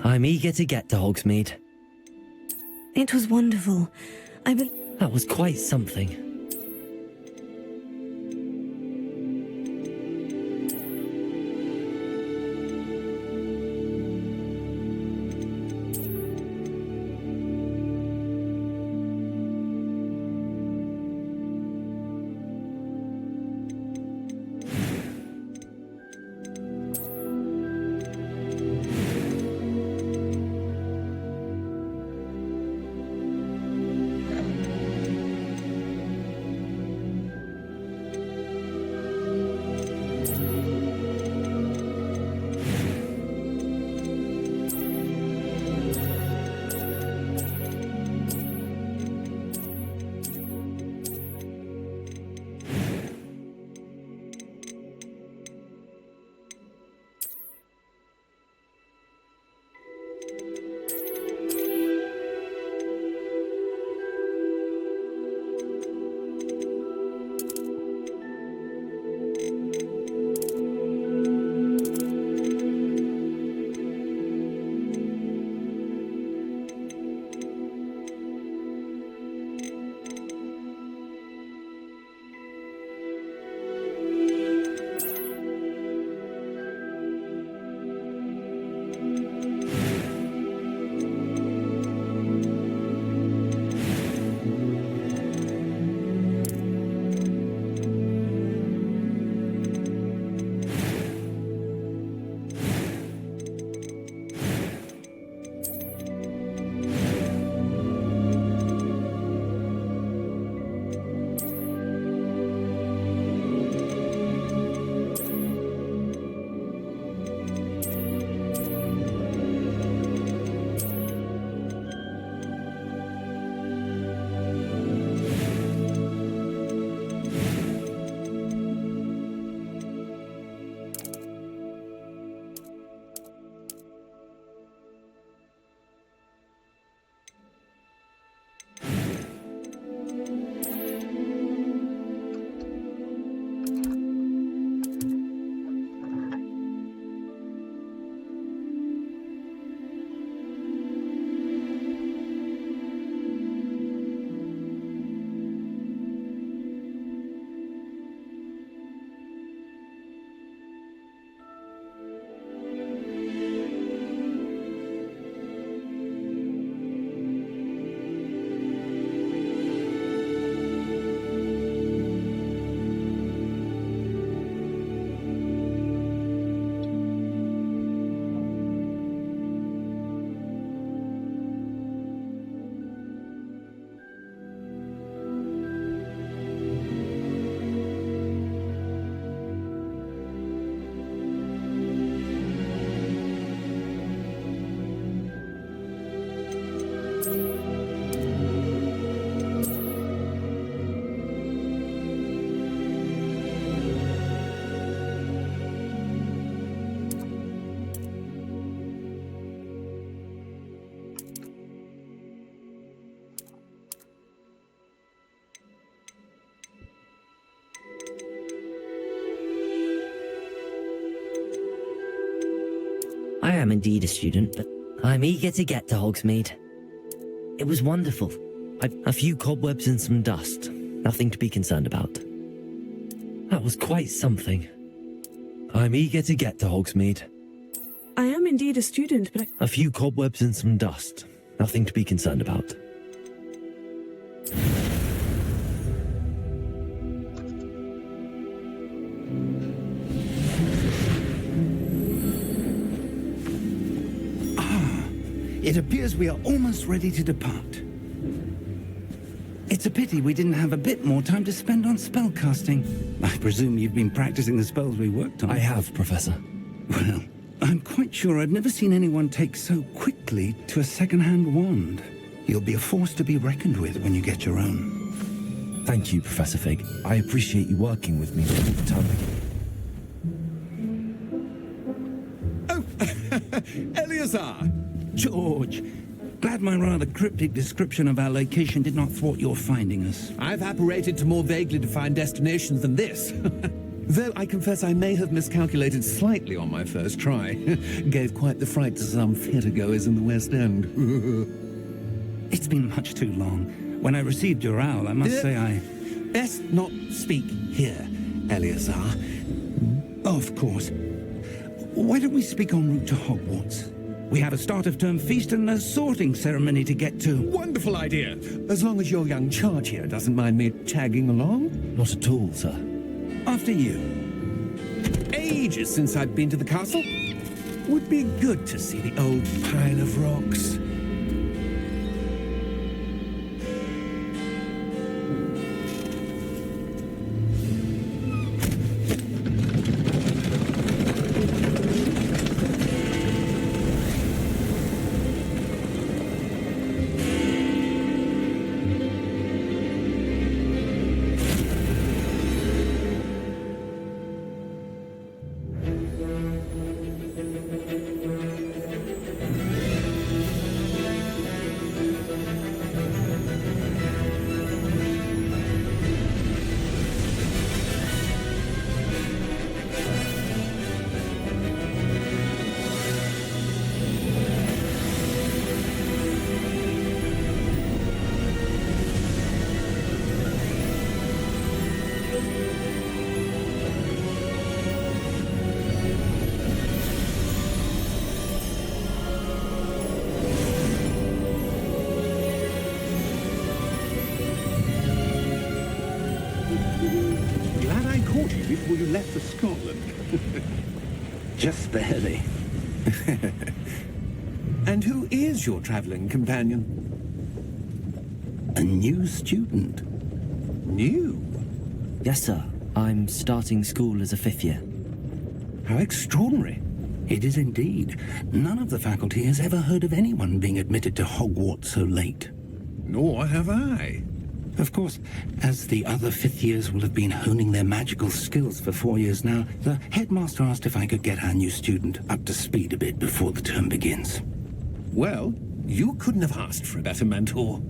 I'm eager to get to Hogsmeade. It was wonderful. That was quite something. I am indeed a student, but I'm eager to get to Hogsmeade. It was wonderful. A few cobwebs and some dust. Nothing to be concerned about. That was quite something. I'm eager to get to Hogsmeade. I am indeed a student, but A few cobwebs and some dust. Nothing to be concerned about. It appears we are almost ready to depart. It's a pity we didn't have a bit more time to spend on spellcasting. I presume you've been practicing the spells we worked on. I have, Professor. Well, I'm quite sure I've never seen anyone take so quickly to a second-hand wand. You'll be a force to be reckoned with when you get your own. Thank you, Professor Fig. I appreciate you working with me all the time. Oh, Eleazar! George! Glad my rather cryptic description of our location did not thwart your finding us. I've apparated to more vaguely defined destinations than this. Though I confess I may have miscalculated slightly on my first try. Gave quite the fright to some theatre-goers in the West End. It's been much too long. When I received your owl, I must say I... Best not speak here, Eleazar. Of course. Why don't we speak en route to Hogwarts? We have a start-of-term feast and a sorting ceremony to get to. Wonderful idea. As long as your young charge here doesn't mind me tagging along. Not at all, sir. After you. Ages since I've been to the castle. Would be good to see the old pile of rocks. Before you left for Scotland. Just barely. And who is your traveling companion? A new student. New? Yes, sir. I'm starting school as a 5th year. How extraordinary. It is indeed. None of the faculty has ever heard of anyone being admitted to Hogwarts so late. Nor have I. Of course, as the other 5th years will have been honing their magical skills for 4 years now, the headmaster asked if I could get our new student up to speed a bit before the term begins. Well, you couldn't have asked for a better mentor.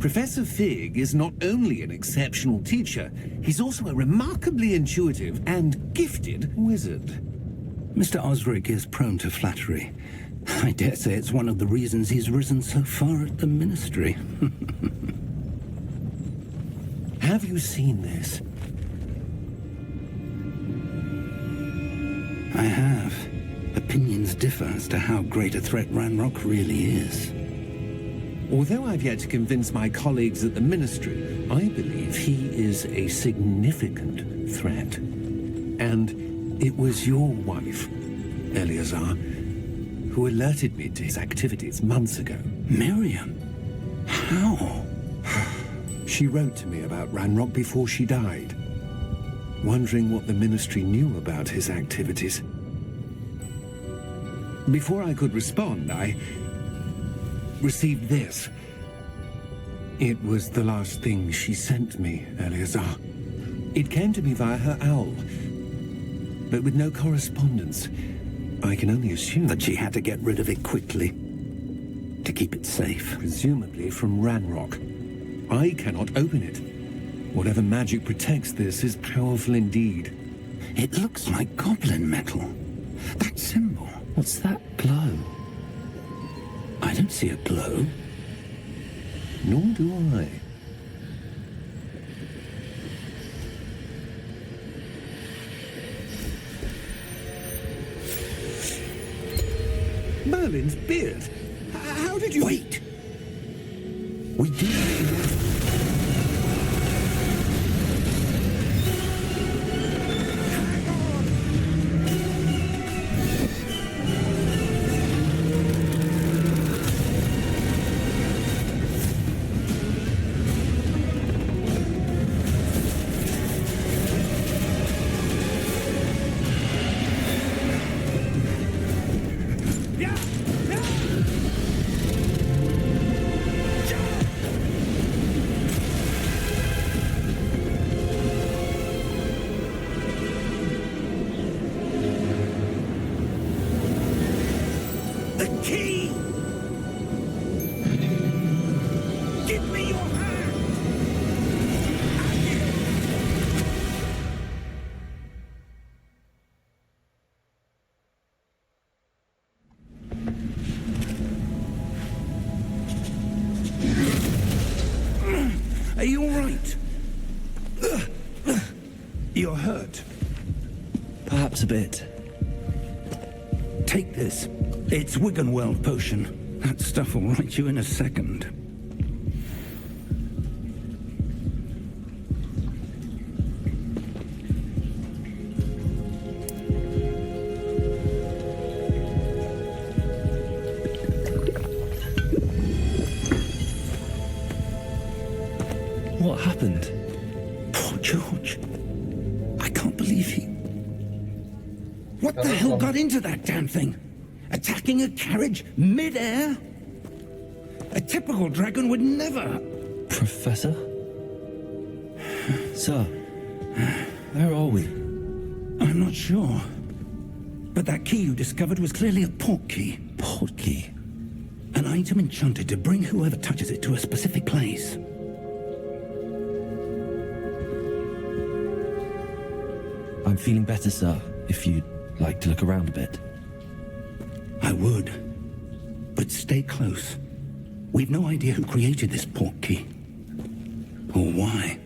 Professor Fig is not only an exceptional teacher, he's also a remarkably intuitive and gifted wizard. Mr. Osric is prone to flattery. I dare say it's one of the reasons he's risen so far at the ministry. Have you seen this? I have. Opinions differ as to how great a threat Ranrock really is. Although I've yet to convince my colleagues at the Ministry, I believe he is a significant threat. And it was your wife, Eleazar, who alerted me to his activities months ago. Miriam? How? She wrote to me about Ranrock before she died, wondering what the Ministry knew about his activities. Before I could respond, I received this. It was the last thing she sent me, Eleazar. It came to me via her owl, but with no correspondence. I can only assume That she had to get rid of it quickly, to keep it safe. presumably from Ranrock. I cannot open it. Whatever magic protects this is powerful indeed. It looks like goblin metal. That symbol, What's that glow? I don't see a glow. Nor do I. Merlin's beard. How did you... Wait! We do... Are you all right? You're hurt. Perhaps a bit. Take this. It's Wiggenweld potion. That stuff will right you in a second. What happened? Poor George. I can't believe he... What the hell got into that damn thing? Attacking a carriage mid-air? A typical dragon would never... Professor? Sir, where are we? I'm not sure. But that key you discovered was clearly a port key. Port key? An item enchanted to bring whoever touches it to a specific place. I'm feeling better, sir, if you'd like to look around a bit. I would. But stay close. We've no idea who created this port key. Or why.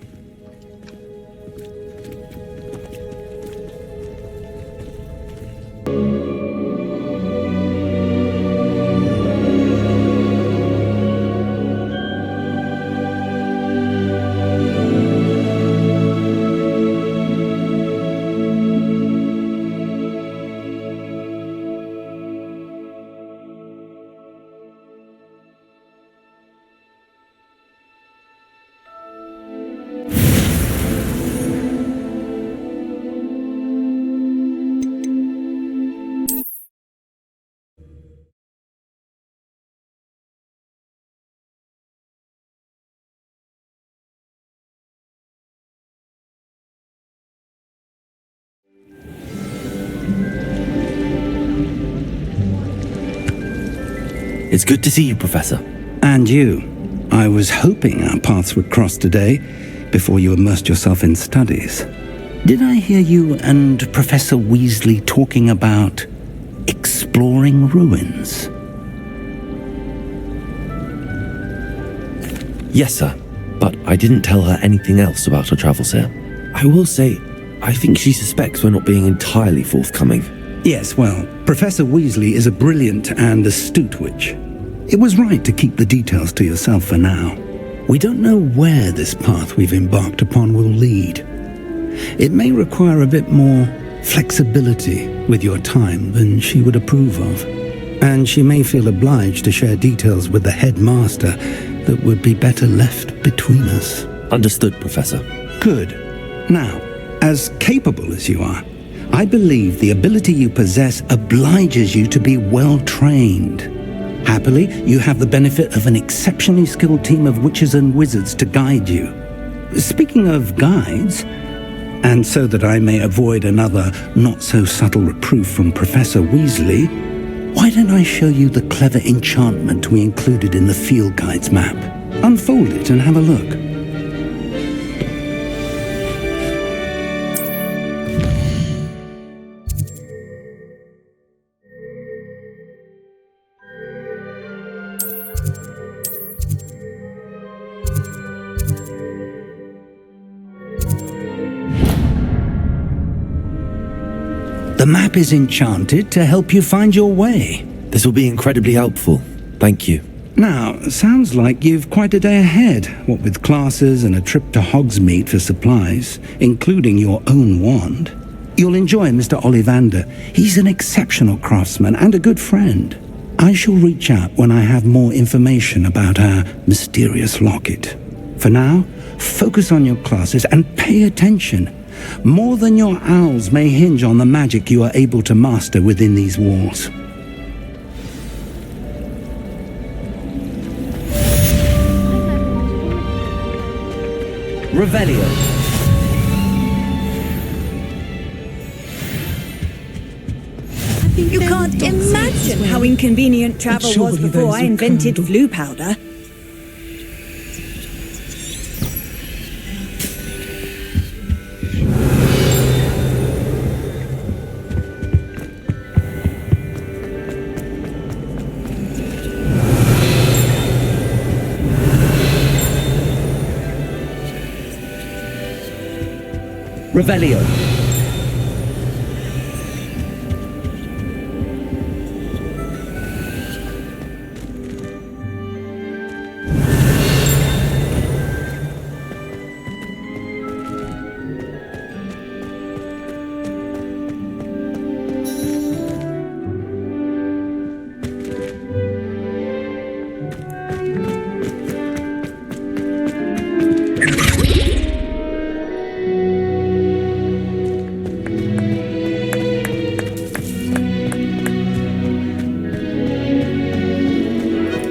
It's good to see you, Professor. And you. I was hoping our paths would cross today, before you immersed yourself in studies. Did I hear you and Professor Weasley talking about exploring ruins? Yes, sir. But I didn't tell her anything else about her travels here. I will say, I think she suspects we're not being entirely forthcoming. Yes, well, Professor Weasley is a brilliant and astute witch. It was right to keep the details to yourself for now. We don't know where this path we've embarked upon will lead. It may require a bit more flexibility with your time than she would approve of. And she may feel obliged to share details with the headmaster that would be better left between us. Understood, Professor. Good. Now, as capable as you are, I believe the ability you possess obliges you to be well-trained. Happily, you have the benefit of an exceptionally skilled team of witches and wizards to guide you. Speaking of guides, and so that I may avoid another not-so-subtle reproof from Professor Weasley, why don't I show you the clever enchantment we included in the field guide's map? Unfold it and have a look. The map is enchanted to help you find your way. This will be incredibly helpful. Thank you. Now, sounds like you've quite a day ahead, what with classes and a trip to Hogsmeade for supplies, including your own wand. You'll enjoy Mr. Ollivander. He's an exceptional craftsman and a good friend. I shall reach out when I have more information about our mysterious locket. For now, focus on your classes and pay attention. More than your owls may hinge on the magic you are able to master within these walls. Revelio. You can't imagine how inconvenient travel was before I invented flu powder. Revelio.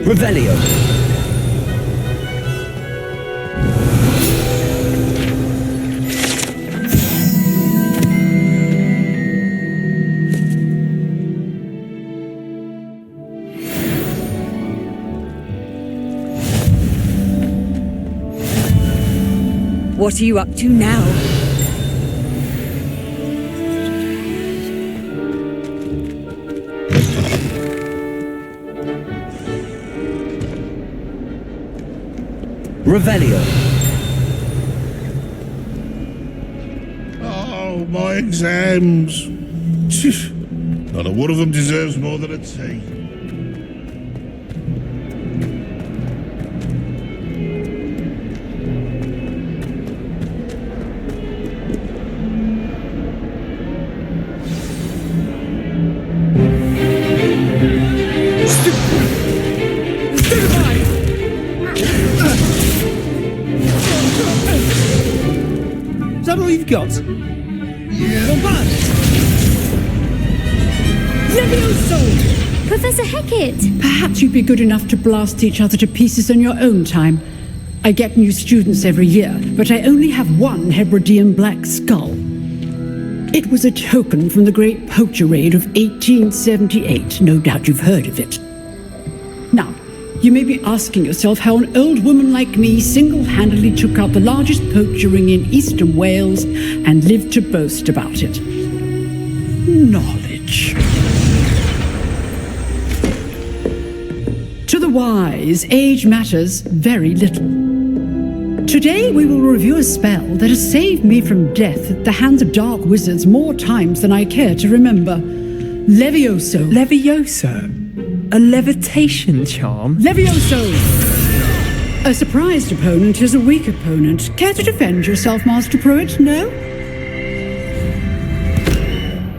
Revelio. What are you up to now? Revelio. Oh, my exams. Not a one of them deserves more than a tea. Is that all you've got? Levioso! Professor Hecat! Perhaps you'd be good enough to blast each other to pieces on your own time. I get new students every year, but I only have one Hebridean black skull. It was a token from the Great Poacher Raid of 1878. No doubt you've heard of it. Now, you may be asking yourself how an old woman like me single-handedly took out the largest poacher ring in eastern Wales and lived to boast about it. Knowledge. To the wise, age matters very little. Today we will review a spell that has saved me from death at the hands of dark wizards more times than I care to remember. Levioso. Levioso? A levitation charm? Levioso! A surprised opponent is a weak opponent. Care to defend yourself, Master Pruitt? No?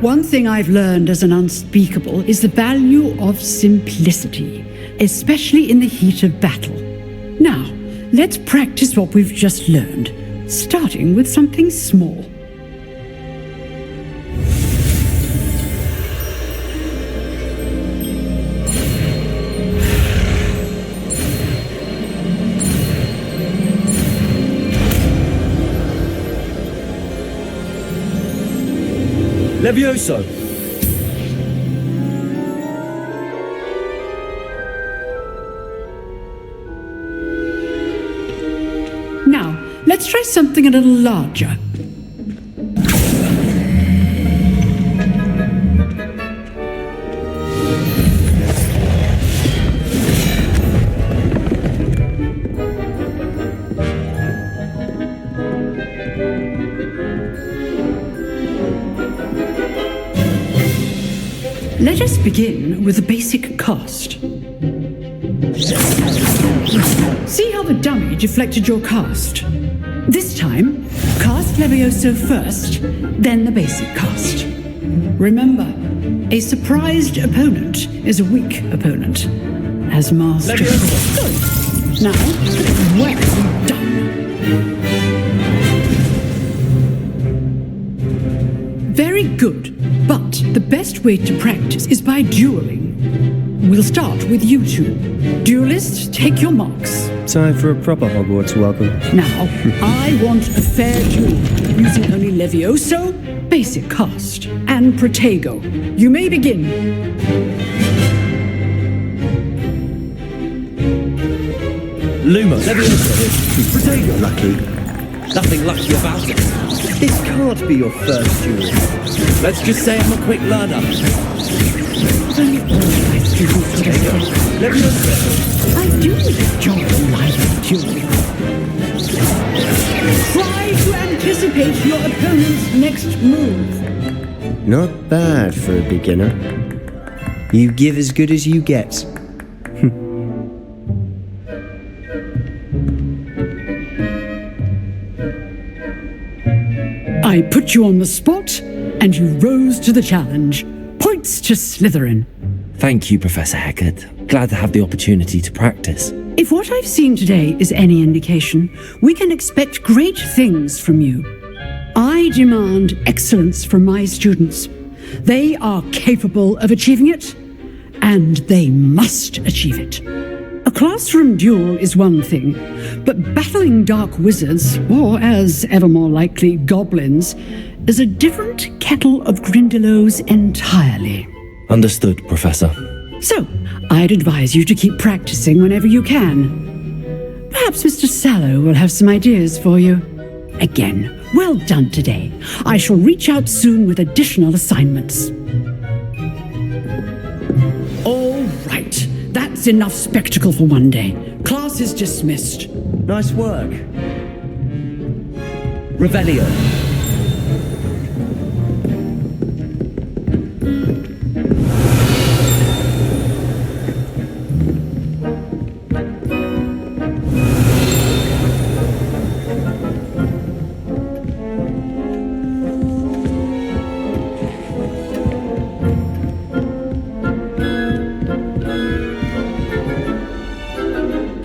One thing I've learned as an unspeakable is the value of simplicity, especially in the heat of battle. Now, let's practice what we've just learned, starting with something small. Levioso. Now, let's try something a little larger. Let us begin with the basic cast. See how the dummy deflected your cast? This time, cast Levioso first, then the basic cast. Remember, a surprised opponent is a weak opponent. As master. Good. Now, well done. Very good, but the best way to practice is by dueling. We'll start with you two. Duelists, take your marks. Time for a proper Hogwarts welcome. Now, I want a fair duel, using only Levioso, basic cast, and Protego. You may begin. Luma, Levioso, Protego. Lucky. Nothing lucky about it. This can't be your first duel. Let's just say I'm a quick learner. Only all my students today. Levioso. I do enjoy lively dueling. Try to anticipate your opponent's next move. Not bad for a beginner. You give as good as you get. I put you on the spot, and you rose to the challenge. Points to Slytherin. Thank you, Professor Hecat. Glad to have the opportunity to practice. If what I've seen today is any indication, we can expect great things from you. I demand excellence from my students. They are capable of achieving it, and they must achieve it. A classroom duel is one thing, but battling dark wizards, or as ever more likely, goblins, is a different kettle of Grindylows entirely. Understood, Professor. So, I'd advise you to keep practicing whenever you can. Perhaps Mr. Sallow will have some ideas for you. Again, well done today. I shall reach out soon with additional assignments. All right, that's enough spectacle for one day. Class is dismissed. Nice work. Revelio.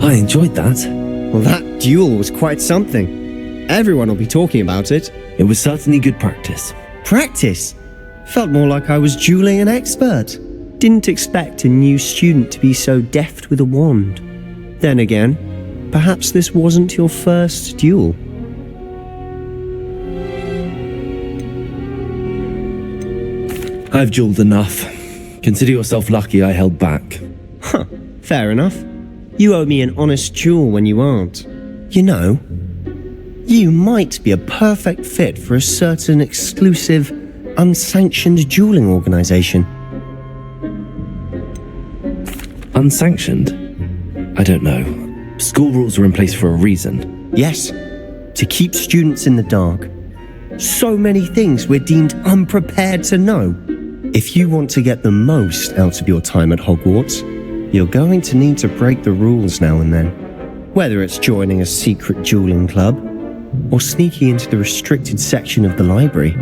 I enjoyed that. Well, that duel was quite something. Everyone will be talking about it. It was certainly good practice. Practice? Felt more like I was dueling an expert. Didn't expect a new student to be so deft with a wand. Then again, perhaps this wasn't your first duel. I've duelled enough. Consider yourself lucky I held back. Huh, fair enough. You owe me an honest duel when you aren't. You know, you might be a perfect fit for a certain exclusive, unsanctioned dueling organization. Unsanctioned? I don't know. School rules are in place for a reason. Yes, to keep students in the dark. So many things we're deemed unprepared to know. If you want to get the most out of your time at Hogwarts, you're going to need to break the rules now and then. Whether it's joining a secret dueling club or sneaking into the restricted section of the library,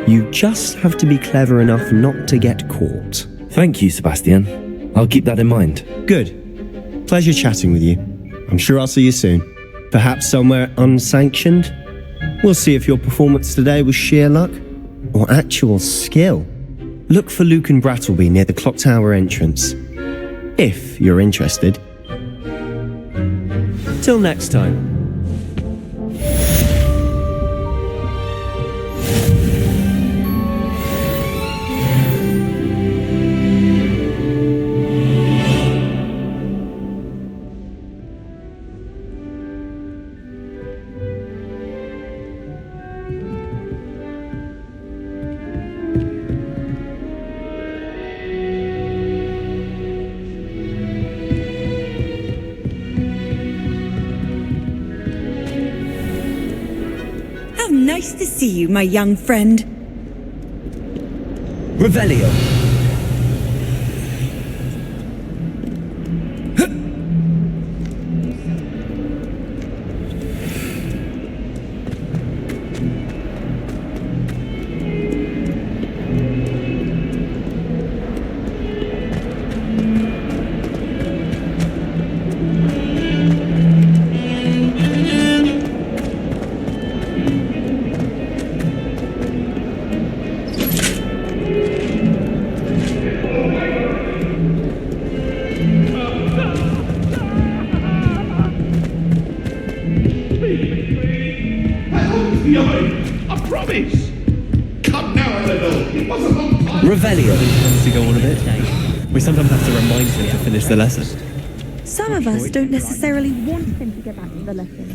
you just have to be clever enough not to get caught. Thank you, Sebastian. I'll keep that in mind. Good. Pleasure chatting with you. I'm sure I'll see you soon. Perhaps somewhere unsanctioned? We'll see if your performance today was sheer luck or actual skill. Look for Luke and Brattleby near the clock tower entrance, if you're interested. Till next time. Nice to see you, my young friend. Revelio. Revelio. Tends to go on a bit. We sometimes have to remind him to finish the lesson. Some of us don't necessarily want him to get back to the lesson.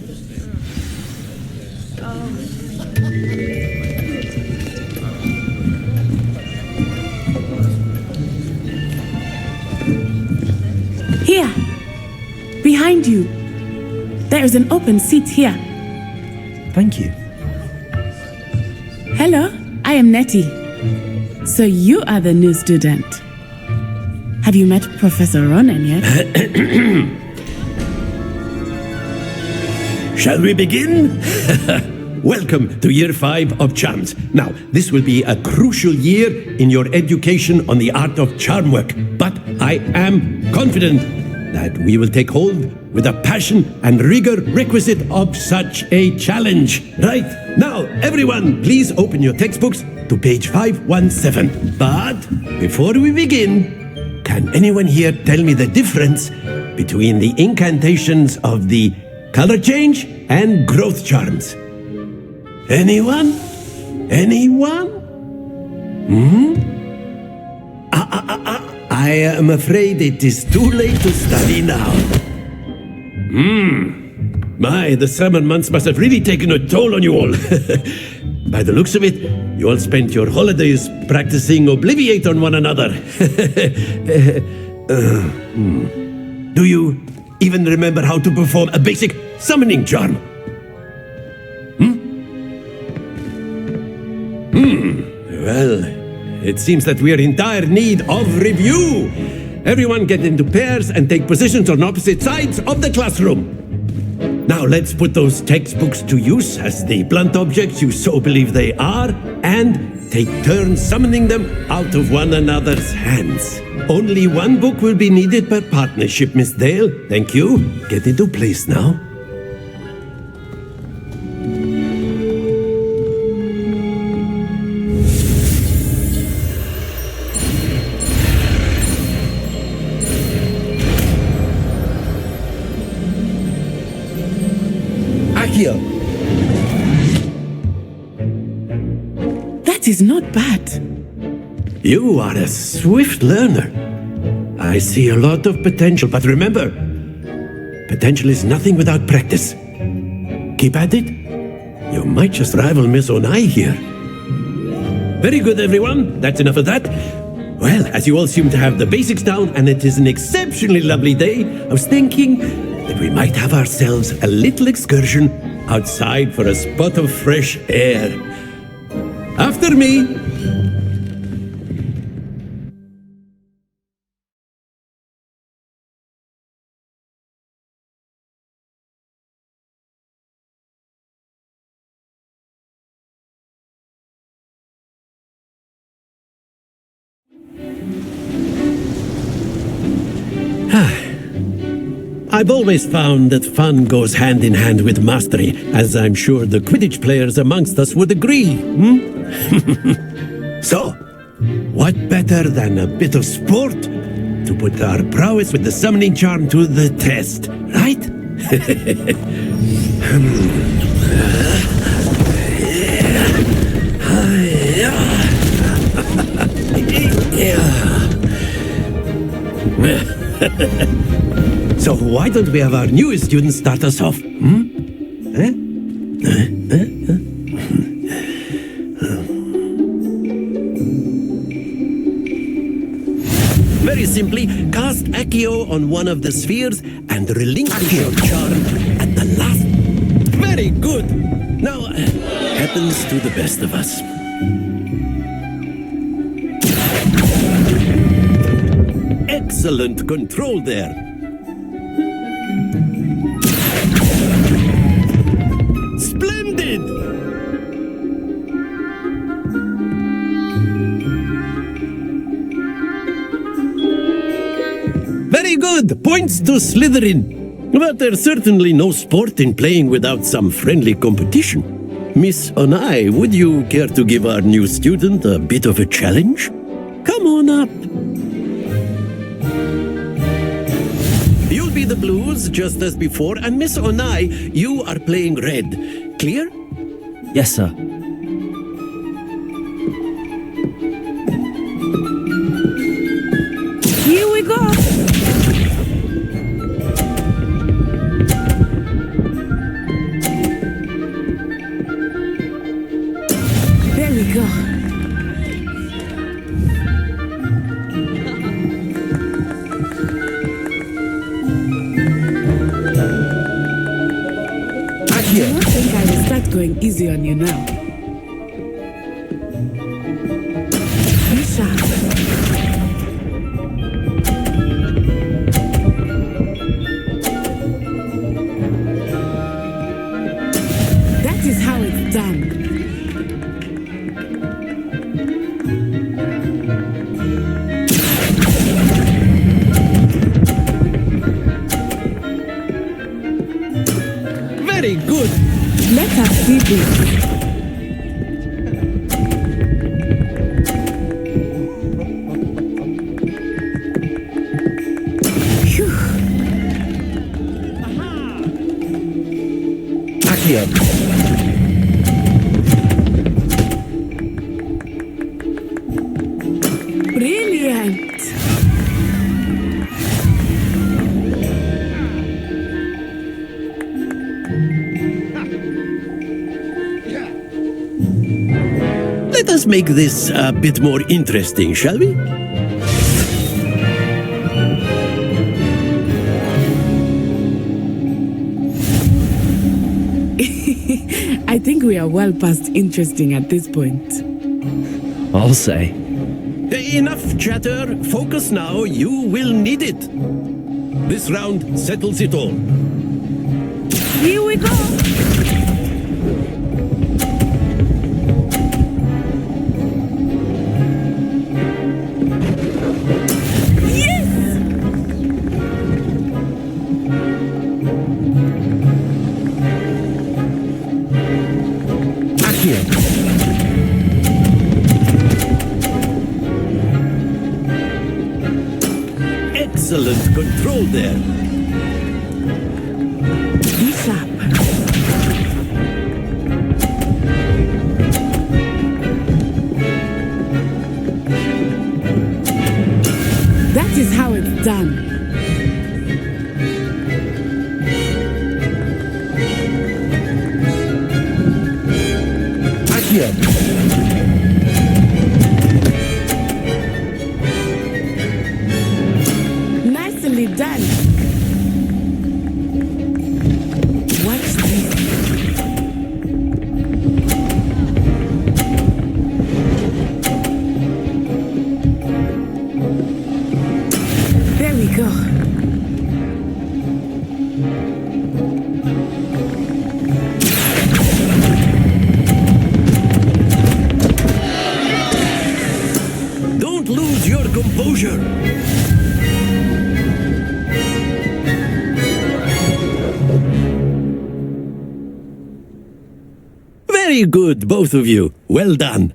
Here, behind you. There is an open seat here. Thank you. Hello, I am Nettie. So you are the new student. Have you met Professor Ronan yet? Shall we begin? Welcome to Year 5 of Charms. Now, this will be a crucial year in your education on the art of charm work, but I am confident that we will take hold with the passion and rigor requisite of such a challenge. Right, now, everyone, please open your textbooks to page 517. But before we begin, can anyone here tell me the difference between the incantations of the color change and growth charms? Anyone? Anyone? I am afraid it is too late to study now. My, the summer months must have really taken a toll on you all. By the looks of it, you all spent your holidays practicing Obliviate on one another. Do you even remember how to perform a basic summoning charm? Well, it seems that we are in dire need of review. Everyone get into pairs and take positions on opposite sides of the classroom. Now let's put those textbooks to use as the blunt objects you so believe they are, and take turns summoning them out of one another's hands. Only one book will be needed per partnership, Miss Dale. Thank you. Get into place now. That is not bad. You are a swift learner. I see a lot of potential, but remember, potential is nothing without practice. Keep at it. You might just rival Miss Onai here. Very good, everyone. That's enough of that. Well, as you all seem to have the basics down, and it is an exceptionally lovely day, I was thinking that we might have ourselves a little excursion outside for a spot of fresh air. After me. I've always found that fun goes hand in hand with mastery, as I'm sure the Quidditch players amongst us would agree. So, what better than a bit of sport to put our prowess with the summoning charm to the test, right? So why don't we have our newest student start us off? Very simply, cast Accio on one of the spheres and relinquish your charm at the last. Very good. Now, happens to the best of us. Excellent control there. Splendid! Very good. Points to Slytherin. But there's certainly no sport in playing without some friendly competition. Miss Onai, would you care to give our new student a bit of a challenge? Come on up. You'll be the blues, just as before, and Miss Onai, you are playing red. Clear? Yes, sir. going easy on you now. Be sharp. That is how it's done. Very good. Let us see this. Phew. Accio. Brilliant. Let us make this a bit more interesting, shall we? I think we are well past interesting at this point. I'll say. Enough chatter. Focus now. You will need it. This round settles it all. Here we go. Excellent control there. Be sharp. That is how it's done. Accio. Nicely done. Watch this. There we go. Don't lose your composure. Very good, both of you. Well done.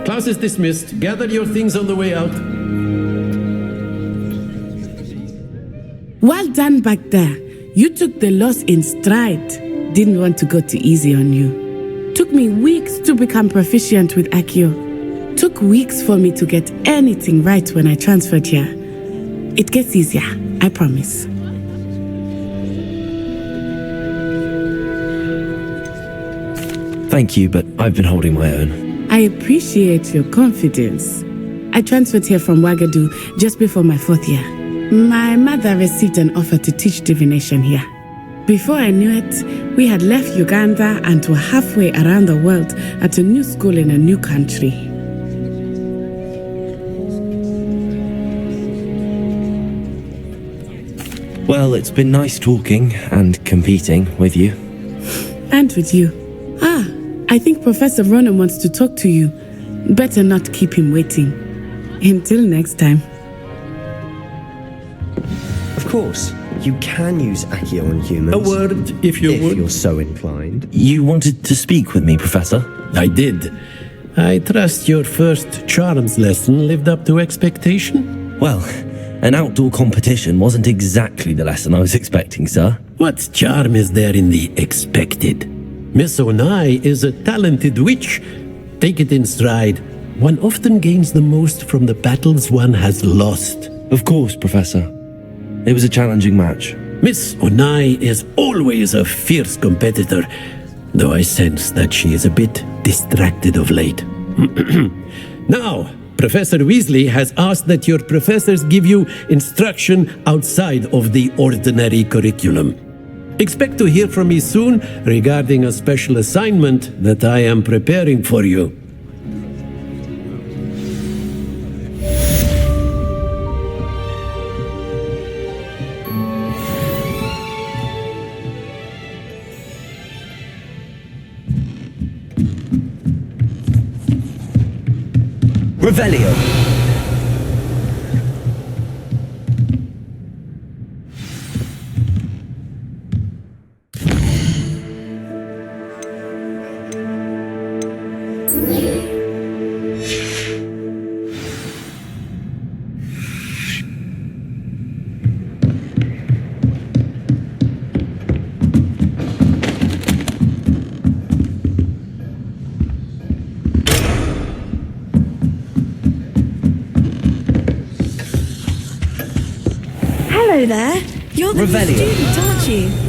Class is dismissed. Gather your things on the way out. Well done back there. You took the loss in stride. Didn't want to go too easy on you. Took me weeks to become proficient with Accio. Took weeks for me to get anything right when I transferred here. It gets easier, I promise. Thank you, but I've been holding my own. I appreciate your confidence. I transferred here from Ouagadougou just before my 4th year. My mother received an offer to teach divination here. Before I knew it, we had left Uganda and were halfway around the world at a new school in a new country. Well, it's been nice talking and competing with you. And with you. I think Professor Ronan wants to talk to you. Better not keep him waiting. Until next time. Of course, you can use Accio on humans. A word, if you would. If you're so inclined. You wanted to speak with me, Professor? I did. I trust your first charms lesson lived up to expectation? Well, an outdoor competition wasn't exactly the lesson I was expecting, sir. What charm is there in the expected? Miss Onai is a talented witch. Take it in stride. One often gains the most from the battles one has lost. Of course, Professor. It was a challenging match. Miss Onai is always a fierce competitor. though I sense that she is a bit distracted of late. Now, Professor Weasley has asked that your professors give you instruction outside of the ordinary curriculum. Expect to hear from me soon regarding a special assignment that I am preparing for you. Revelio. Hello there. You're the new Revelio. student, aren't you?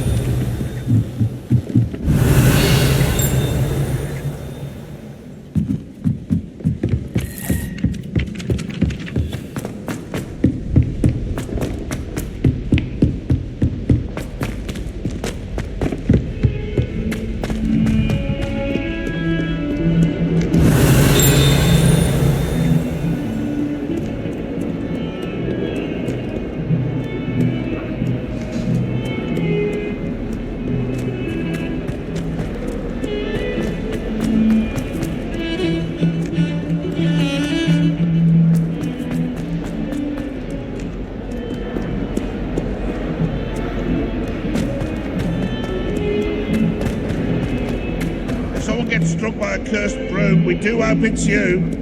If someone gets struck by a cursed broom, we do hope it's you.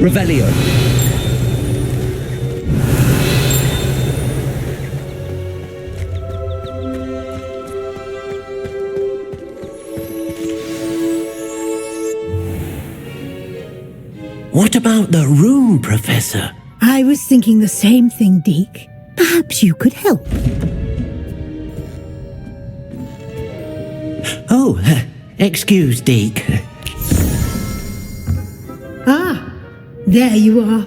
Revelio. What about the room, Professor? I was thinking the same thing, Deke. Perhaps you could help. Oh, excuse, Deke. Ah, there you are.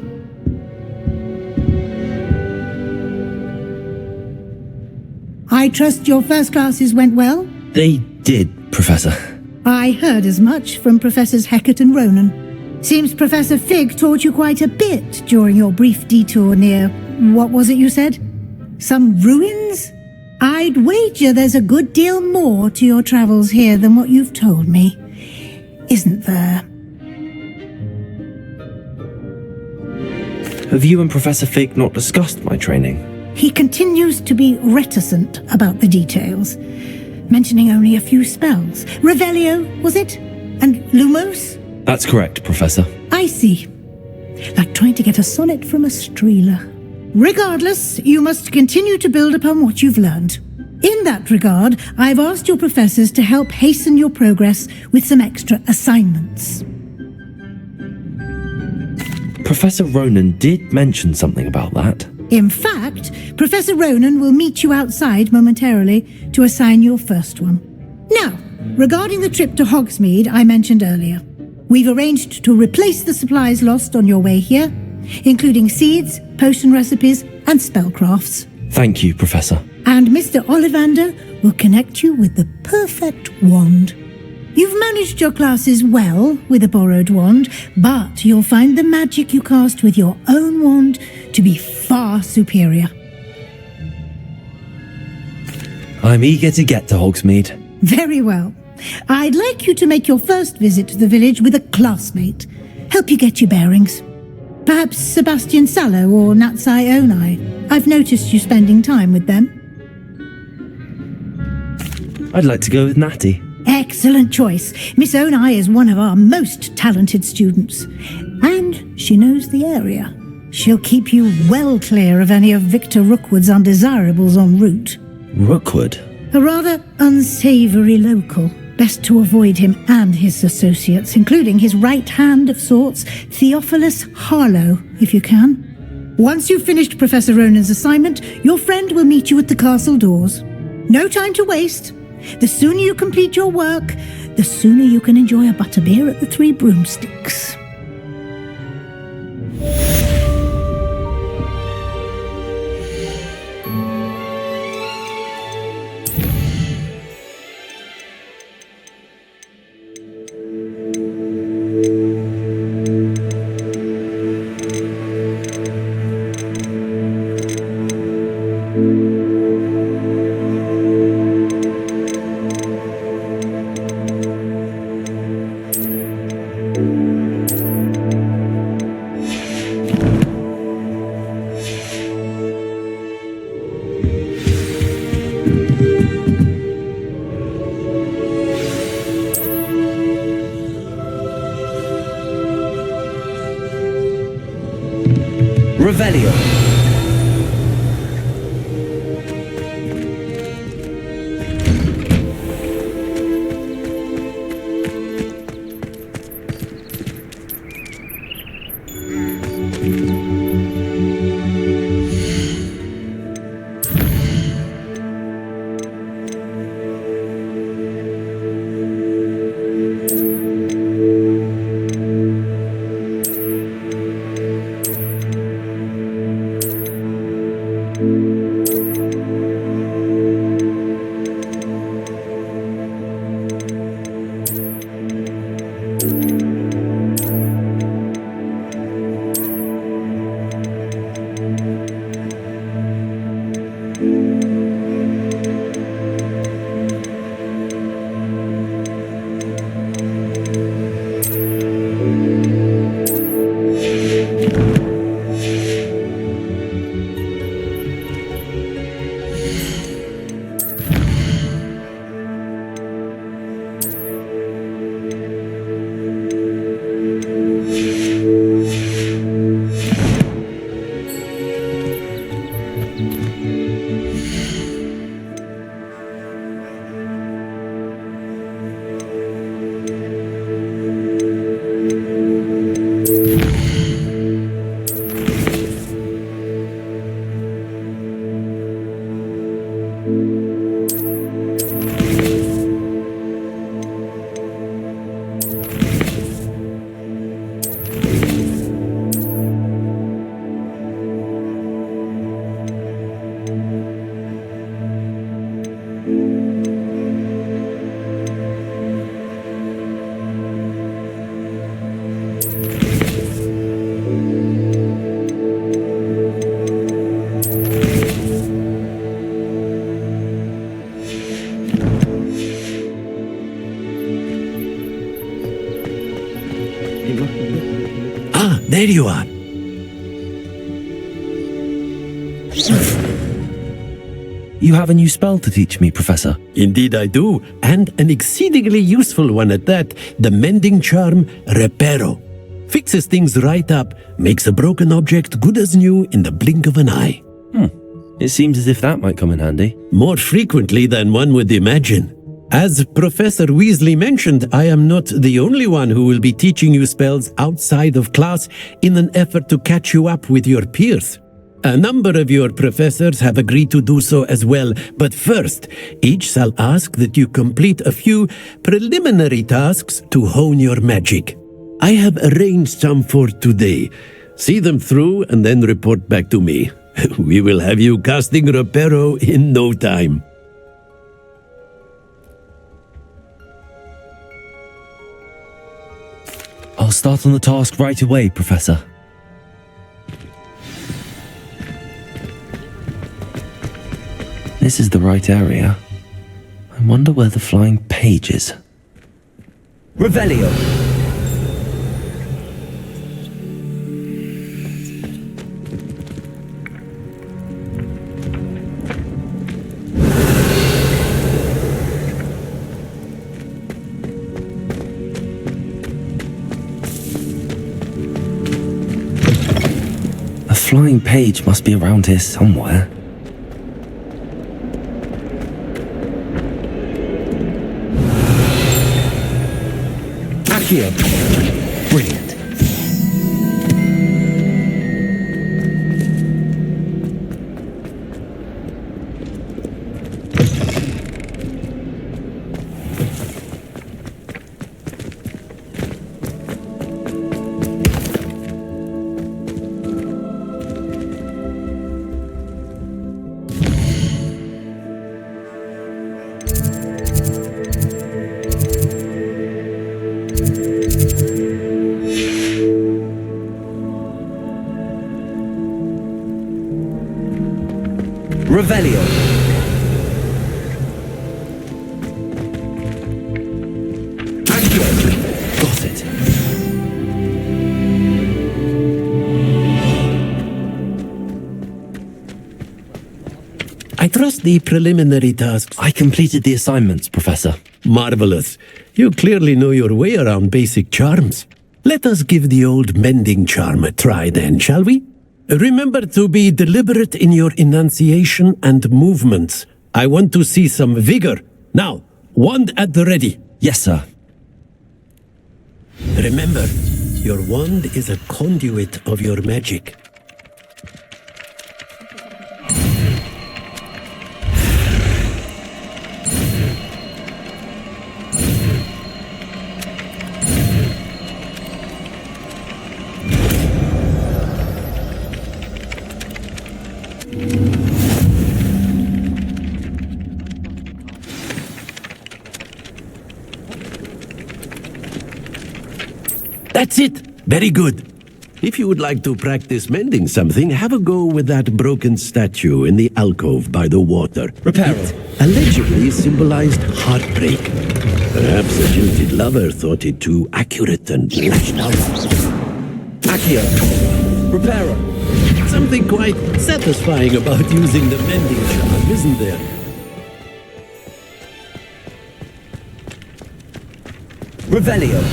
I trust your first classes went well? They did, Professor. I heard as much from Professors Hecat and Ronan. Seems Professor Fig taught you quite a bit during your brief detour near, what was it you said? Some ruins? I'd wager there's a good deal more to your travels here than what you've told me. Isn't there? Have you and Professor Fig not discussed my training? He continues to be reticent about the details, mentioning only a few spells. Revelio, was it? And Lumos? That's correct, Professor. I see. Like trying to get a sonnet from a streeler. Regardless, you must continue to build upon what you've learned. In that regard, I've asked your professors to help hasten your progress with some extra assignments. Professor Ronan did mention something about that. In fact, Professor Ronan will meet you outside momentarily to assign your first one. Now, regarding the trip to Hogsmeade I mentioned earlier, we've arranged to replace the supplies lost on your way here, including seeds, potion recipes, and spellcrafts. Thank you, Professor. And Mr. Ollivander will connect you with the perfect wand. You've managed your classes well with a borrowed wand, but you'll find the magic you cast with your own wand to be far superior. I'm eager to get to Hogsmeade. Very well. I'd like you to make your first visit to the village with a classmate. Help you get your bearings. Perhaps Sebastian Sallow or Natsai Onai. I've noticed you spending time with them. I'd like to go with Natty. Excellent choice. Miss Onai is one of our most talented students. And she knows the area. She'll keep you well clear of any of Victor Rookwood's undesirables en route. Rookwood? A rather unsavoury local. Best to avoid him and his associates, including his right hand of sorts, Theophilus Harlow, if you can. Once you've finished Professor Ronan's assignment, your friend will meet you at the castle doors. No time to waste. The sooner you complete your work, the sooner you can enjoy a butterbeer at the Three Broomsticks. Revelio. Ah, there you are. You have a new spell to teach me, Professor. Indeed I do, and an exceedingly useful one at that, the mending charm Reparo. Fixes things right up, makes a broken object good as new in the blink of an eye. It seems as if that might come in handy. More frequently than one would imagine. As Professor Weasley mentioned, I am not the only one who will be teaching you spells outside of class in an effort to catch you up with your peers. A number of your professors have agreed to do so as well, but first, each shall ask that you complete a few preliminary tasks to hone your magic. I have arranged some for today. See them through and then report back to me. We will have you casting Reparo in no time. I'll start on the task right away, Professor. This is the right area. I wonder where the flying page is. Revelio! flying page must be around here somewhere. Accio! Brilliant. Revelio. Accio. Got it. I trust the preliminary tasks. I completed the assignments, Professor. Marvelous. You clearly know your way around basic charms. Let us give the old mending charm a try then, shall we? Remember to be deliberate in your enunciation and movements. I want to see some vigor. Now, wand at the ready. Yes, sir. Remember, your wand is a conduit of your magic. That's it! Very good. If you would like to practice mending something, have a go with that broken statue in the alcove by the water. Repair it. Allegedly symbolized heartbreak. Perhaps a jilted lover thought it too accurate and lashed out. Accio. Reparo. Something quite satisfying about using the mending charm, isn't there? Revelio.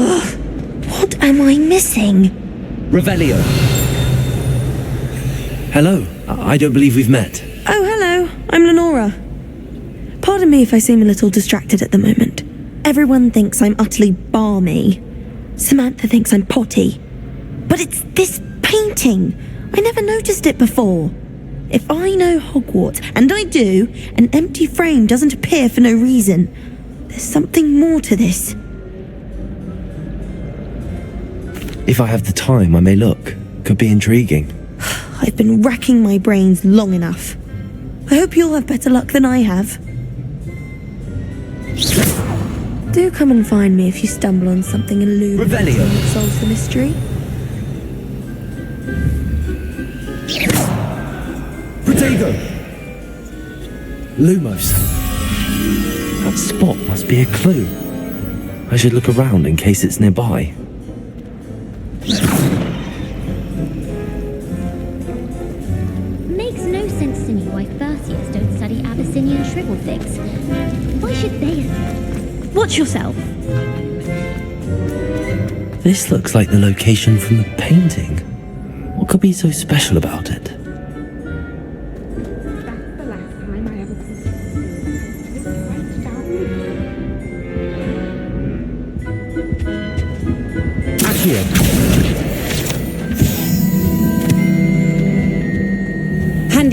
What am I missing? Revelio. Hello. I don't believe we've met. Oh, hello. I'm Lenora. Pardon me if I seem a little distracted at the moment. Everyone thinks I'm utterly balmy. Samantha thinks I'm potty. But it's this painting. I never noticed it before. If I know Hogwarts, and I do, an empty frame doesn't appear for no reason. There's something more to this. If I have the time, I may look. Could be intriguing. I've been racking my brains long enough. I hope you'll have better luck than I have. Do come and find me if you stumble on something illuminating that solves the mystery. Protego! Lumos. That spot must be a clue. I should look around in case it's nearby. Makes no sense to me why first years don't study Abyssinian shriveled things. Why should they? Watch yourself. This looks like the location from the painting. What could be so special about it?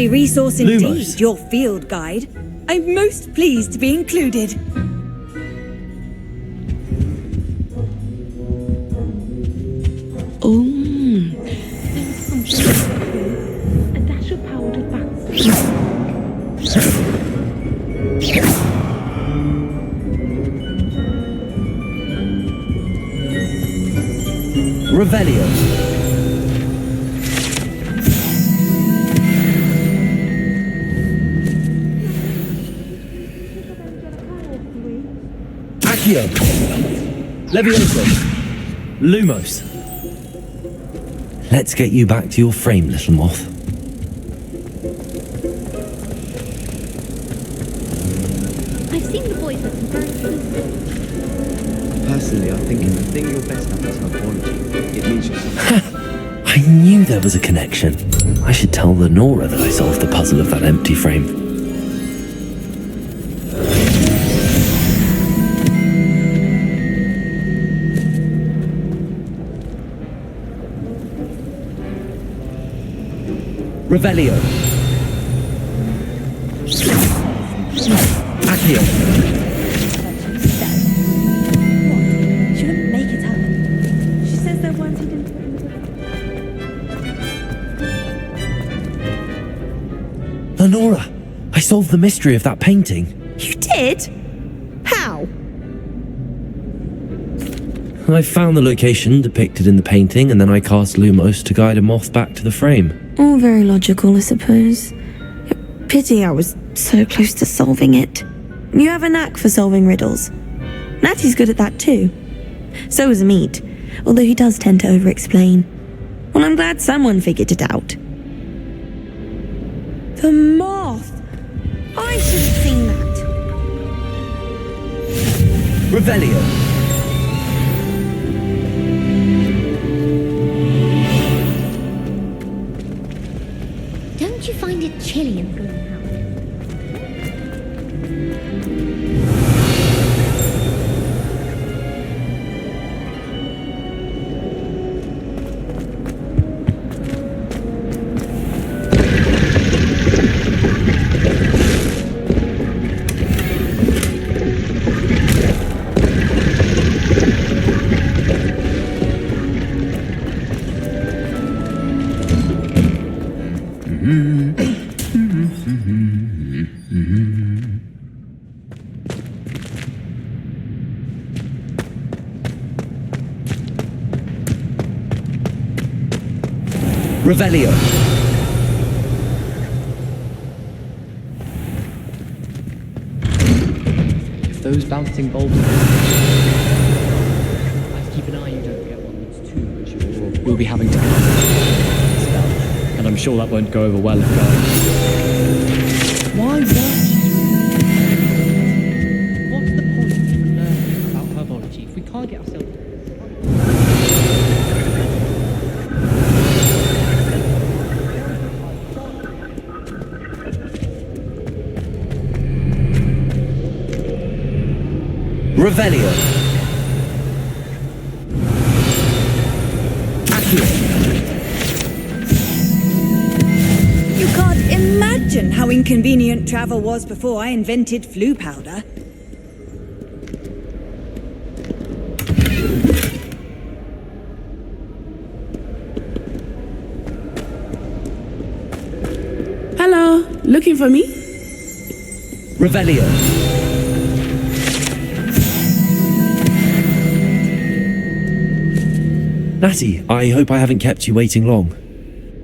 timely resource indeed, Lumos. your field guide. I'm most pleased to be included. Oh. A dash of powdered bath. Revelio. Accio. Levioso. Lumos. Let's get you back to your frame, little moth. I've seen the boys at some bird Personally, I think if the thing you're best at is herbology, it means you're... I knew there was a connection. I should tell Lenora that I solved the puzzle of that empty frame. Revelio. Accio. She wouldn't make it up. She says there weren't hidden. Lenora, I solved the mystery of that painting. You did? How? I found the location depicted in the painting, and then I cast Lumos to guide a moth back to the frame. All very logical, I suppose. Pity I was so close to solving it. You have a knack for solving riddles. Natty's good at that too. So is Amit, although he does tend to over-explain. Well, I'm glad someone figured it out. The moth! I should have seen that. Revelio. Don't you find it chilly in Bloomhouse? Revelio. If those bouncing bulbs... keep an eye you don't get one that's too mature. You'll be having to spell. And I'm sure that won't go over well if Why won't you? What's the point of even learning about herbology if we can't get ourselves... Revelio. Accio. You can't imagine how inconvenient travel was before I invented flu powder. Hello, looking for me? Revelio. Natty, I hope I haven't kept you waiting long.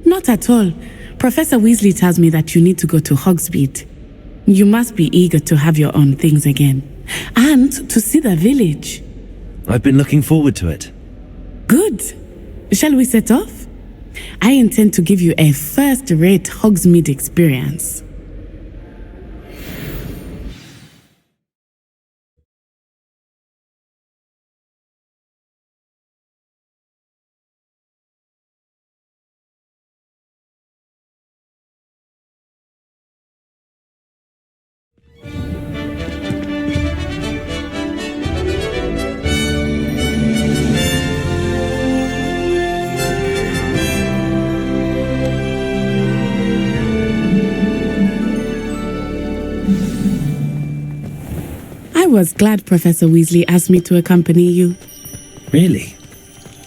Not at all. Professor Weasley tells me that you need to go to Hogsmeade. You must be eager to have your own things again. And to see the village. I've been looking forward to it. Good. Shall we set off? I intend to give you a first-rate Hogsmeade experience. I was glad Professor Weasley asked me to accompany you. Really?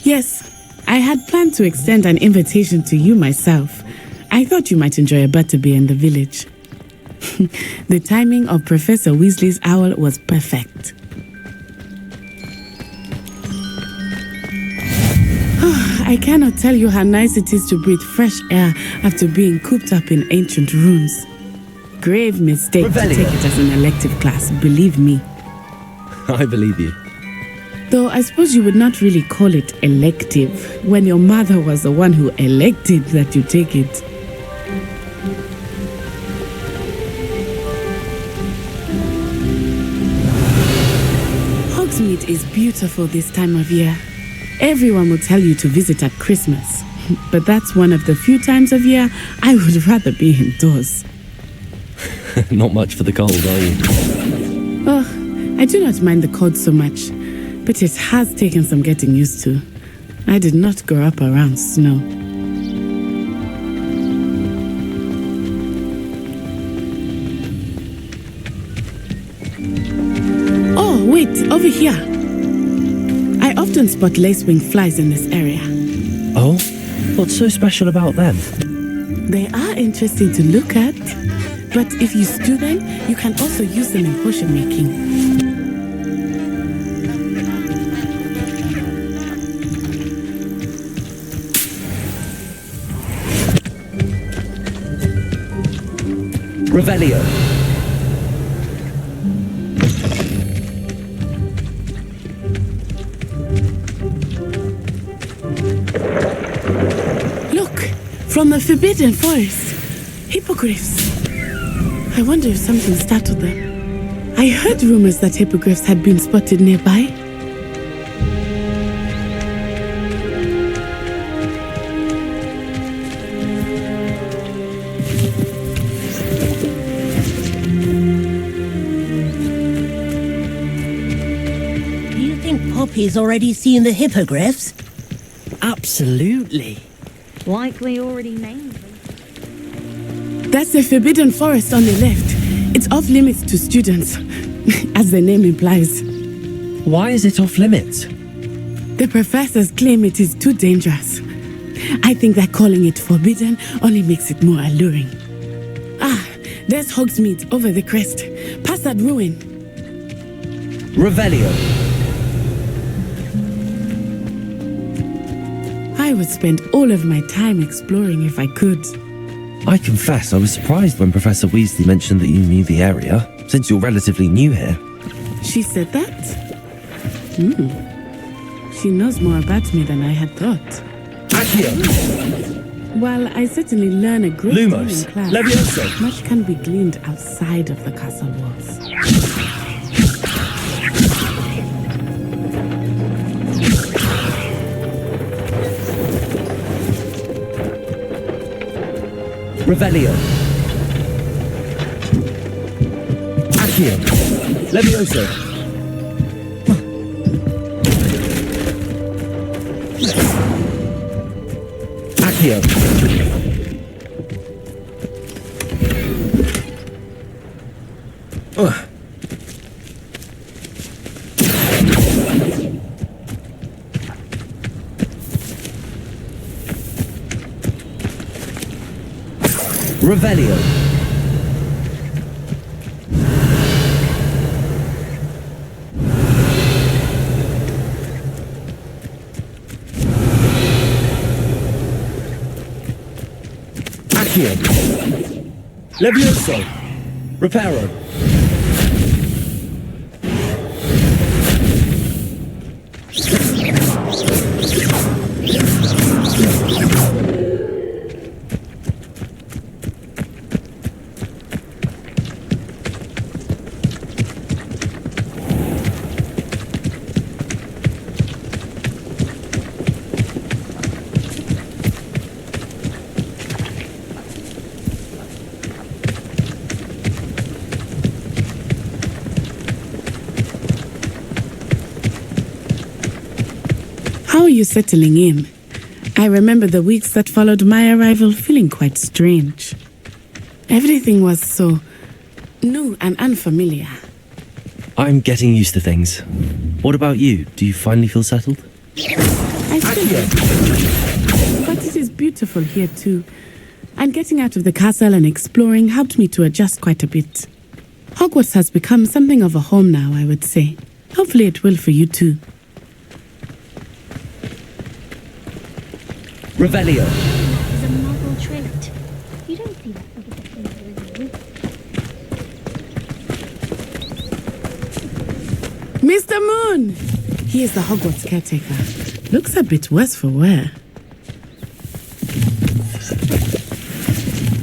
Yes, I had planned to extend an invitation to you myself. I thought you might enjoy a butterbeer in the village. The timing of Professor Weasley's owl was perfect. I cannot tell you how nice it is to breathe fresh air after being cooped up in ancient rooms. Grave mistake to take it as an elective class, believe me. I believe you. Though I suppose you would not really call it elective when your mother was the one who elected that you take it. Hogsmeade is beautiful this time of year. Everyone will tell you to visit at Christmas, but that's one of the few times of year I would rather be indoors. Not much for the cold, are you? Oh, I do not mind the cold so much, but it has taken some getting used to. I did not grow up around snow. Oh, wait, over here. I often spot lacewing flies in this area. Oh? What's so special about them? They are interesting to look at, but if you stew them, you can also use them in potion making. Revelio. From the Forbidden Forest. Hippogriffs. I wonder if something startled them. I heard rumors that hippogriffs had been spotted nearby. Do you think Poppy's already seen the hippogriffs? Absolutely. Likely already named. That's the Forbidden Forest on the left. It's off limits to students, as the name implies. Why is it off limits? The professors claim it is too dangerous. I think that calling it forbidden only makes it more alluring. Ah, there's Hogsmeade over the crest. Past that ruin. Revelio. I would spend all of my time exploring if I could. I confess I was surprised when Professor Weasley mentioned that you knew the area, since you're relatively new here. She said that? She knows more about me than I had thought. Accio! Well, I certainly learn a great deal in Lumos! class. Levioso! Much can be gleaned outside of the castle walls. Revelio. Accio. Levioso. Accio. Revelio. Accio. Levioso. Reparo. How are you settling in? I remember the weeks that followed my arrival feeling quite strange. Everything was so new and unfamiliar. I'm getting used to things. What about you? Do you finally feel settled? I still do. But it is beautiful here too. And getting out of the castle and exploring helped me to adjust quite a bit. Hogwarts has become something of a home now, I would say. Hopefully it will for you too. Revelio. It's a muggle trait. You don't see that sort of thing very well. Mr. Moon! He is the Hogwarts caretaker. Looks a bit worse for wear.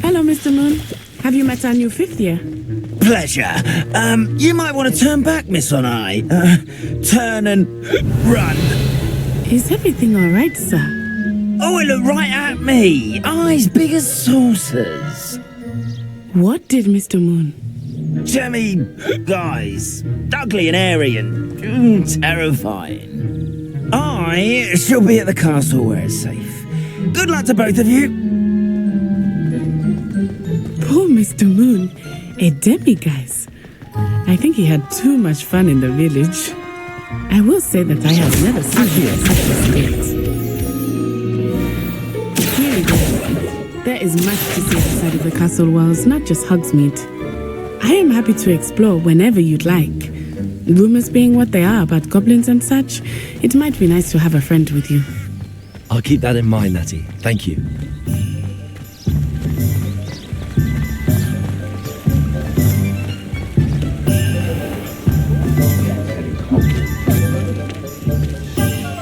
Hello, Mr. Moon. Have you met our new fifth year? Pleasure. You might want to turn back, Miss Onai. Turn and run. Is everything all right, sir? Oh, it looked right at me. Eyes big as saucers. What did Mr. Moon? Jemmy guys. Ugly and airy and terrifying. I shall be at the castle where it's safe. Good luck to both of you. Poor Mr. Moon. A demiguise. I think he had too much fun in the village. I will say that I have never seen him in such a state. Here we go. There is much to see outside of the castle walls, not just Hogsmeade. I am happy to explore whenever you'd like. Rumors being what they are about goblins and such, it might be nice to have a friend with you. I'll keep that in mind, Natty. Thank you.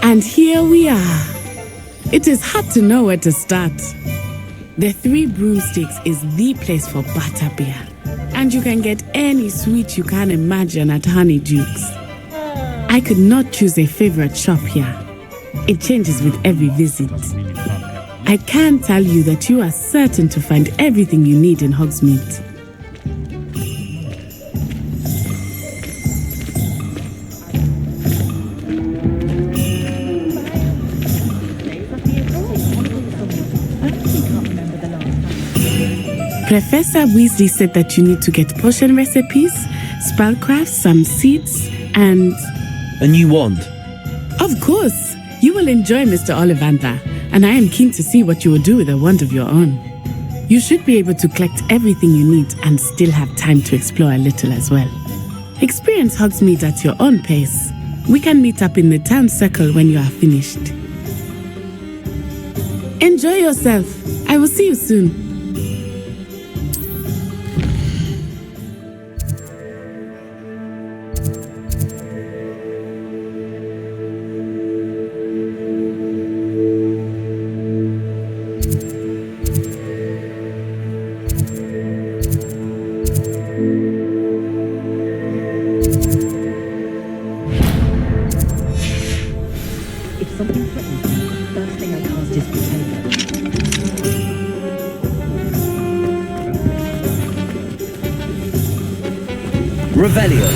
And here we are. It is hard to know where to start. The Three Broomsticks is the place for butterbeer. And you can get any sweet you can imagine at Honeyduke's. I could not choose a favorite shop here. It changes with every visit. I can tell you that you are certain to find everything you need in Hogsmeade. Professor Weasley said that you need to get potion recipes, spellcrafts, some seeds, and... A new wand. Of course! You will enjoy Mr. Ollivander, and I am keen to see what you will do with a wand of your own. You should be able to collect everything you need and still have time to explore a little as well. Experience Hogsmeade at your own pace. We can meet up in the town circle when you are finished. Enjoy yourself. I will see you soon. Revelio.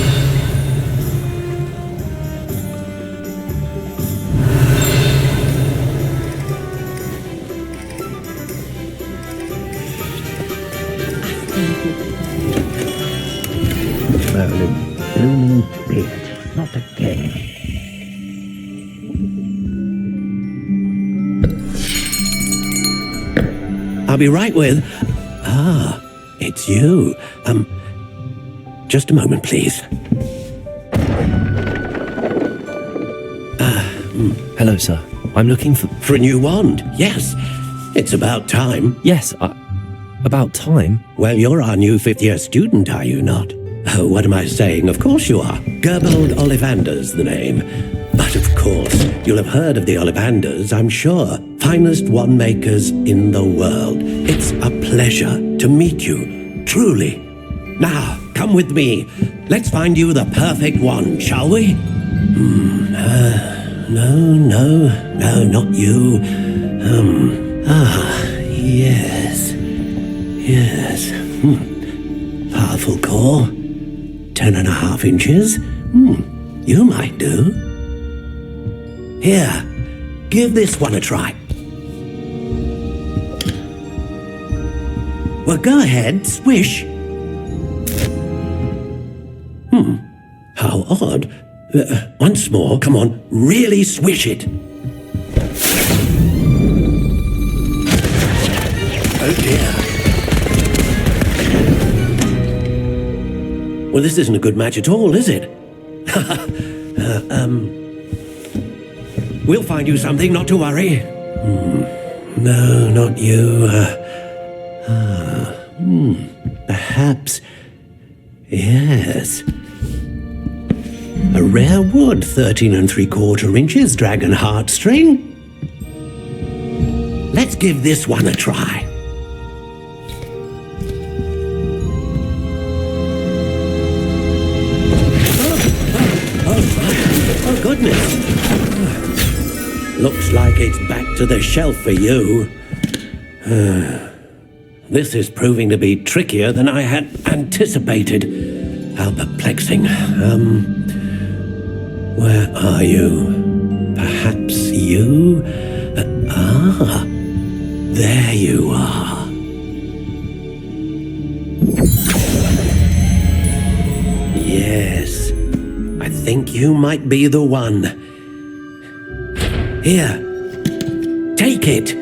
Blooming beard, not again. I'll be right with... Ah, it's you. Just a moment, please. Hello, sir. I'm looking for... For a new wand, yes. It's about time. Yes, about time? Well, you're our new fifth-year student, are you not? Oh, what am I saying? Of course you are. Gerbold Ollivander's the name. But of course, you'll have heard of the Ollivanders, I'm sure. Finest wand makers in the world. It's a pleasure to meet you, truly. Now, come with me. Let's find you the perfect wand, shall we? No, not you. Yes. Powerful core. 10.5 inches. You might do. Here, give this one a try. Well, go ahead, swish. How odd. Once more, come on, really swish it. Oh dear. Well, this isn't a good match at all, is it? We'll find you something, not to worry. No, not you. Perhaps. Yes. A rare wood, 13 3/4 inches, dragon heartstring. Let's give this one a try. Oh, goodness. Looks like it's back to the shelf for you. This is proving to be trickier than I had anticipated. How perplexing. Where are you? Perhaps you? There you are. Yes, I think you might be the one. Here, take it.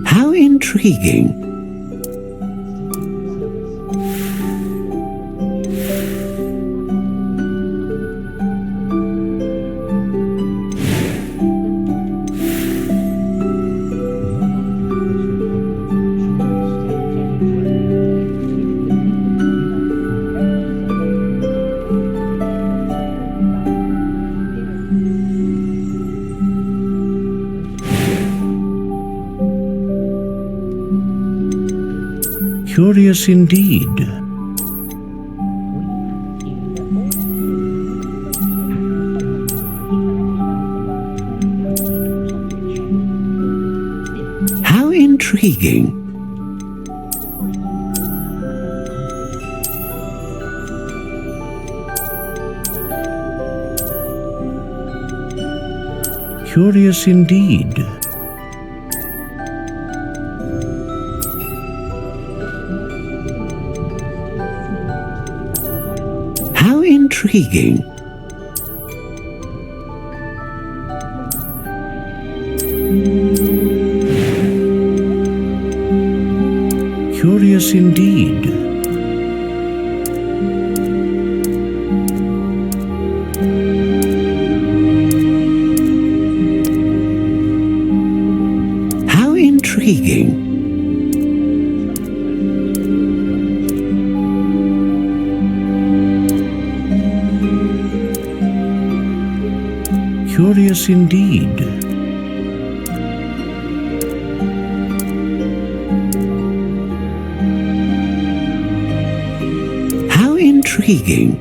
How intriguing. Curious indeed. How intriguing. Curious indeed. How intriguing. Curious indeed. How intriguing. Curious indeed. How intriguing.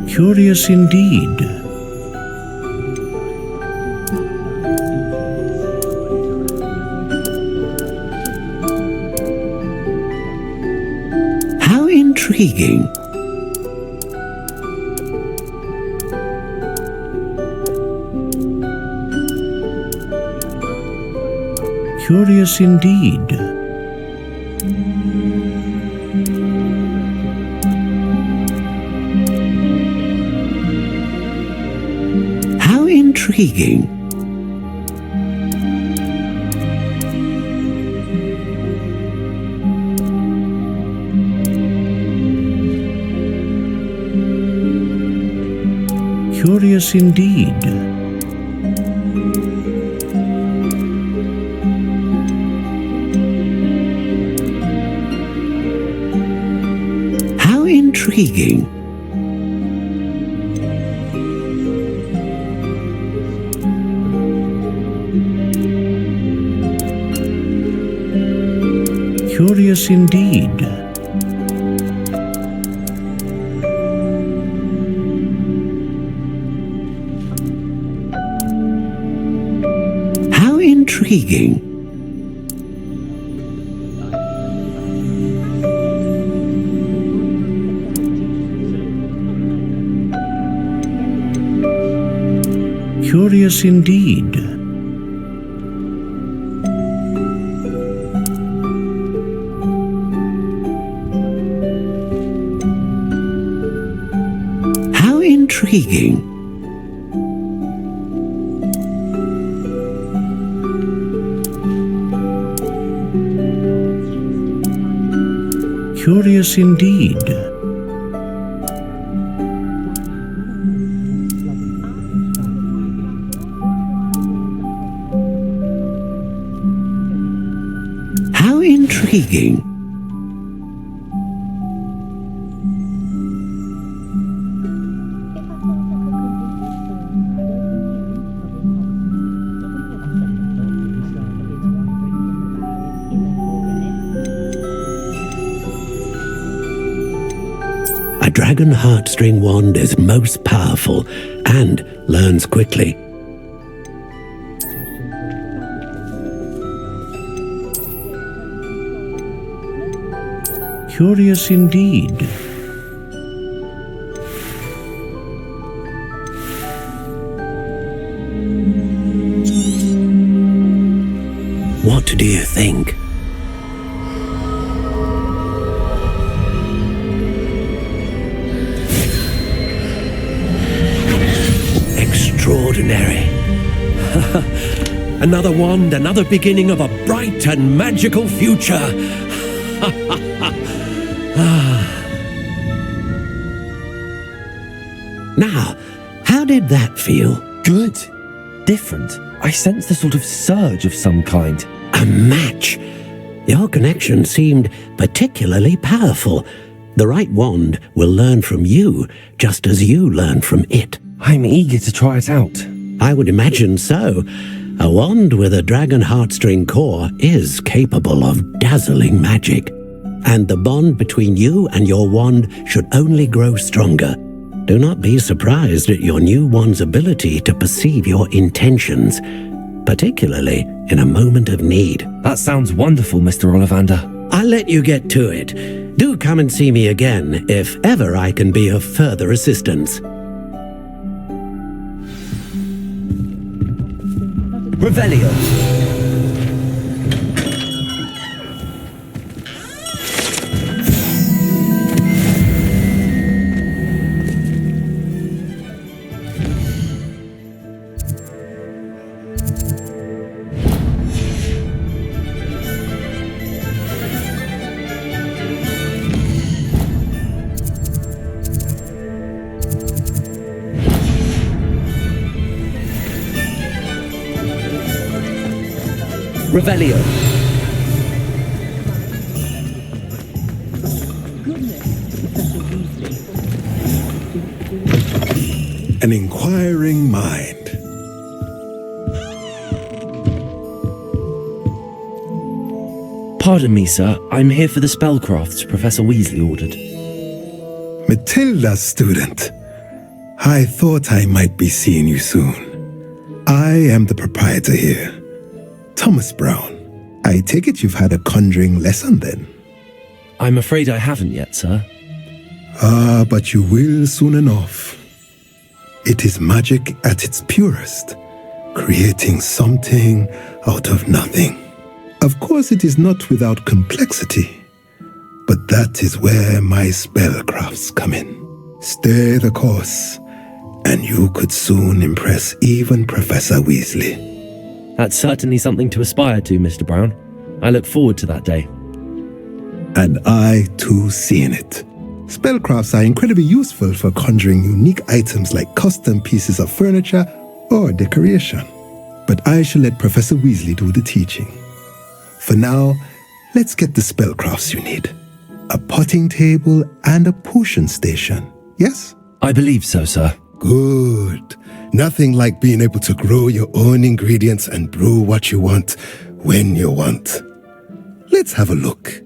Curious indeed. How intriguing. Curious indeed. How intriguing. Curious indeed. How intriguing. Curious indeed. How intriguing. Curious indeed. How intriguing. Curious indeed. How intriguing. A dragon heartstring wand is most powerful and learns quickly. Curious indeed. What do you think? Extraordinary. Another wand, another beginning of a bright and magical future. Now, how did that feel? Good. Different. I sensed a sort of surge of some kind. A match. Your connection seemed particularly powerful. The right wand will learn from you, just as you learn from it. I'm eager to try it out. I would imagine so. A wand with a dragon heartstring core is capable of dazzling magic. And the bond between you and your wand should only grow stronger. Do not be surprised at your new wand's ability to perceive your intentions, particularly in a moment of need. That sounds wonderful, Mr. Ollivander. I'll let you get to it. Do come and see me again if ever I can be of further assistance. Revelio. Revelio. An inquiring mind. Pardon me, sir. I'm here for the spellcrafts Professor Weasley ordered. Matilda's student. I thought I might be seeing you soon. I am the proprietor here, Thomas Brown. I take it you've had a conjuring lesson then? I'm afraid I haven't yet, sir. Ah, but you will soon enough. It is magic at its purest, creating something out of nothing. Of course, it is not without complexity, but that is where my spellcrafts come in. Stay the course, and you could soon impress even Professor Weasley. That's certainly something to aspire to, Mr. Brown. I look forward to that day. And I, too, see in it. Spellcrafts are incredibly useful for conjuring unique items like custom pieces of furniture or decoration. But I shall let Professor Weasley do the teaching. For now, let's get the spellcrafts you need. A potting table and a potion station, yes? I believe so, sir. Good. Nothing like being able to grow your own ingredients and brew what you want when you want. Let's have a look.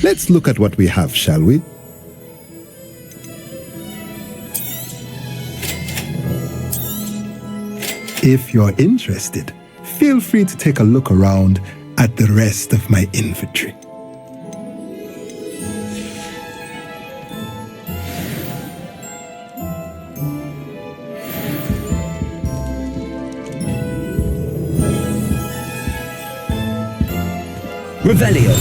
Let's look at what we have, shall we? If you're interested, feel free to take a look around at the rest of my inventory. Revelio.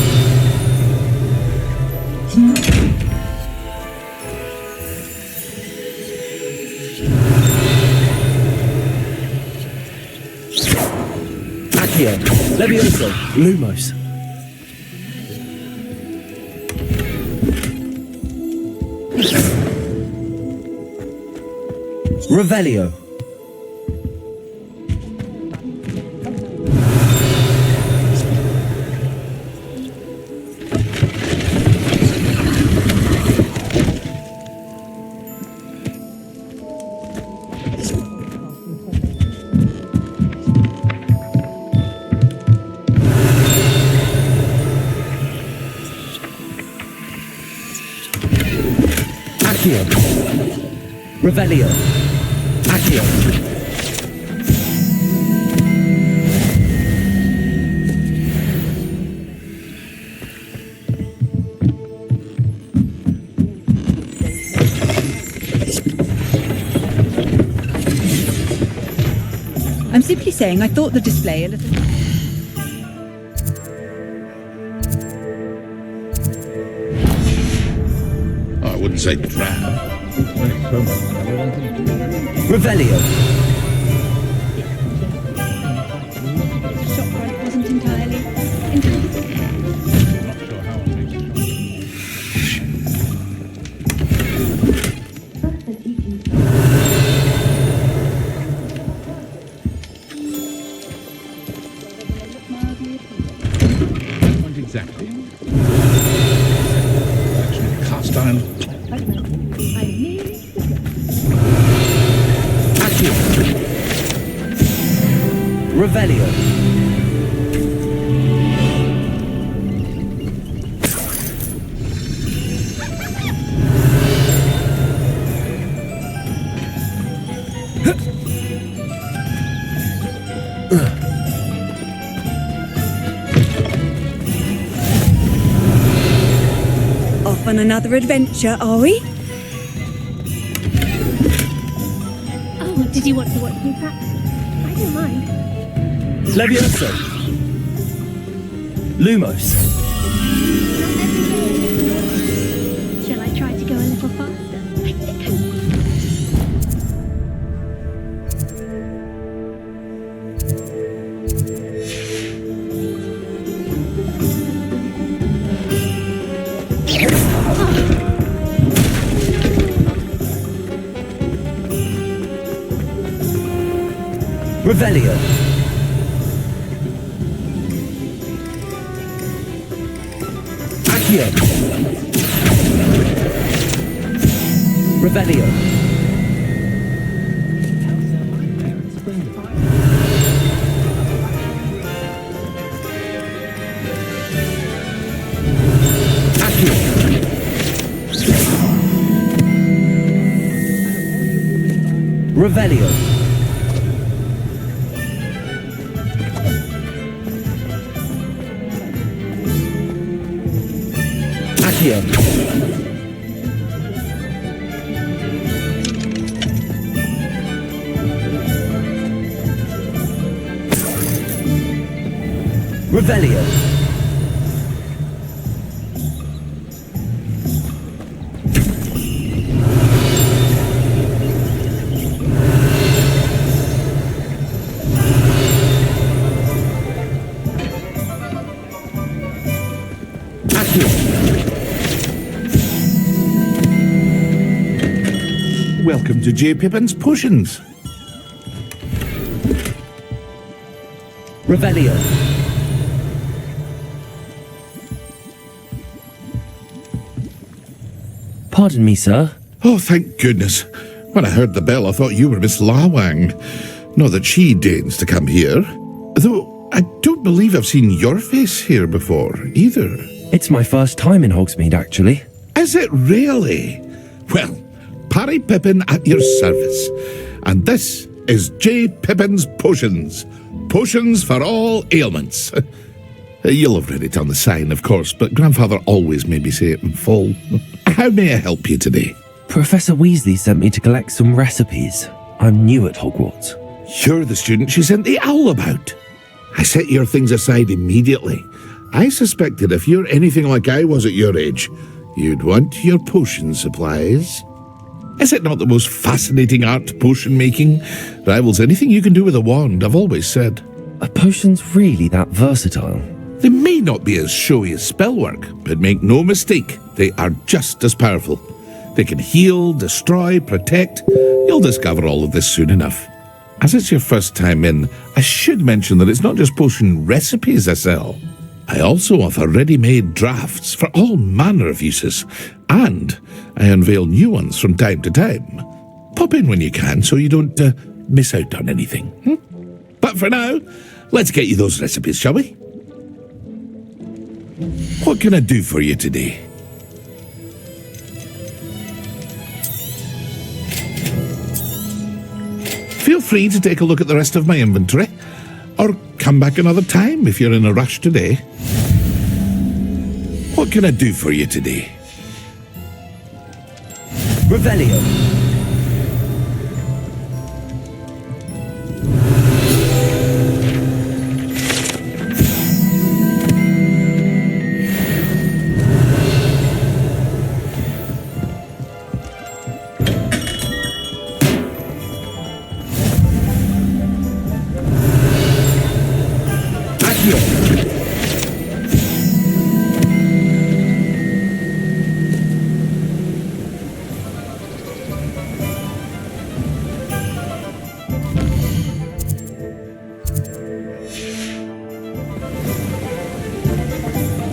Accio. Levioso. Lumos. Revelio. Accio. Revelio. Accio. I'm simply saying I thought the display a little... I wouldn't say drab. Revelio. ShopRite wasn't entirely... Not exactly. Actually, cast iron. Accio. Revelio. Off on another adventure, are we? Oh, did you want to watch me practice? I don't mind. Levioso. Lumos. Shall I try to go a little faster? Revelio. Accio. Revelio. Accio. Revelio. Accio. Revelio. Welcome to J. Pippin's Potions. Revelio. Pardon me, sir. Oh, thank goodness. When I heard the bell, I thought you were Miss Lawang. Not that she deigns to come here. Though I don't believe I've seen your face here before, either. It's my first time in Hogsmeade, actually. Is it really? Well, Parry Pippin at your service. And this is J. Pippin's Potions. Potions for all ailments. You'll have read it on the sign, of course, but Grandfather always made me say it in full. How may I help you today? Professor Weasley sent me to collect some recipes. I'm new at Hogwarts. You're the student she sent the owl about. I set your things aside immediately. I suspected if you're anything like I was at your age, you'd want your potion supplies. Is it not the most fascinating art, potion making? Rivals anything you can do with a wand, I've always said. Are potions really that versatile? They may not be as showy as spellwork, but make no mistake, they are just as powerful. They can heal, destroy, protect. You'll discover all of this soon enough. As it's your first time in, I should mention that it's not just potion recipes I sell. I also offer ready-made drafts for all manner of uses, and I unveil new ones from time to time. Pop in when you can so you don't miss out on anything. But for now, let's get you those recipes, shall we? What can I do for you today? Feel free to take a look at the rest of my inventory, or come back another time if you're in a rush today. What can I do for you today? Revelio.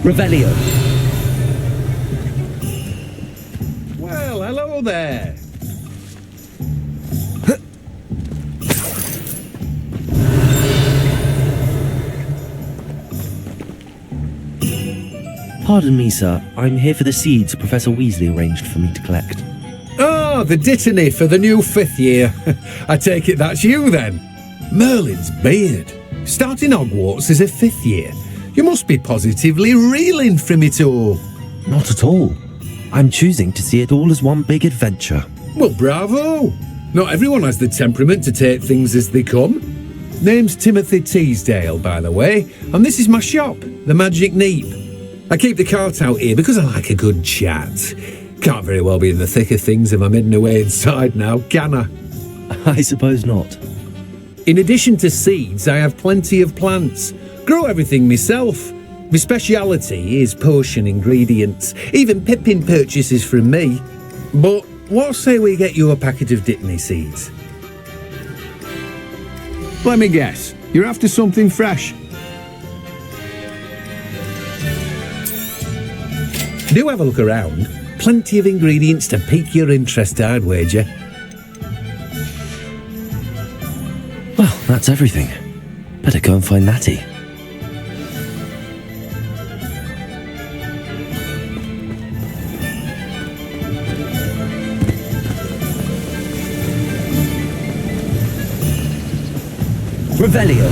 Revelio. Well, hello there. Pardon me, sir. I'm here for the seeds Professor Weasley arranged for me to collect. Oh, the dittany for the new 5th year. I take it that's you then. Merlin's beard. Starting Hogwarts as a 5th year. You must be positively reeling from it all. Not at all. I'm choosing to see it all as one big adventure. Well, bravo. Not everyone has the temperament to take things as they come. Name's Timothy Teasdale, by the way, and this is my shop, the Magic Neep. I keep the cart out here because I like a good chat. Can't very well be in the thick of things if I'm hidden away inside now, can I? I suppose not. In addition to seeds, I have plenty of plants. Grow everything myself. My speciality is potion ingredients. Even Pippin purchases from me. But what say we get you a packet of Dittany seeds? Let me guess. You're after something fresh. Do have a look around. Plenty of ingredients to pique your interest, I'd wager. Well, that's everything. Better go and find Natty. Revelio.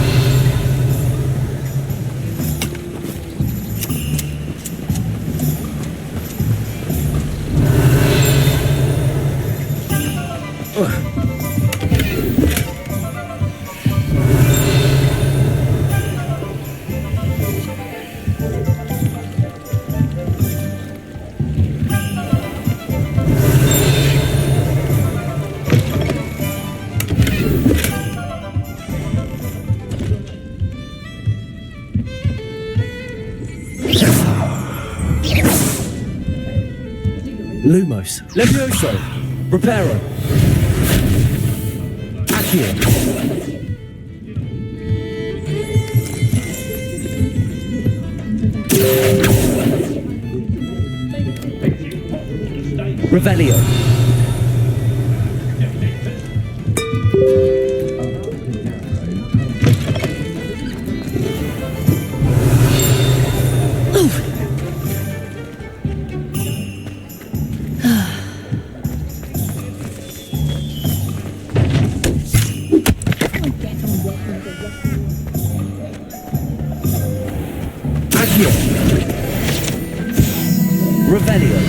Lumos. Levioso. Reparo. Accio. Revelio. Accio. Revelio.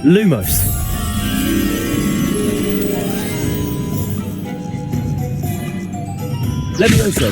Lumos. Levioso.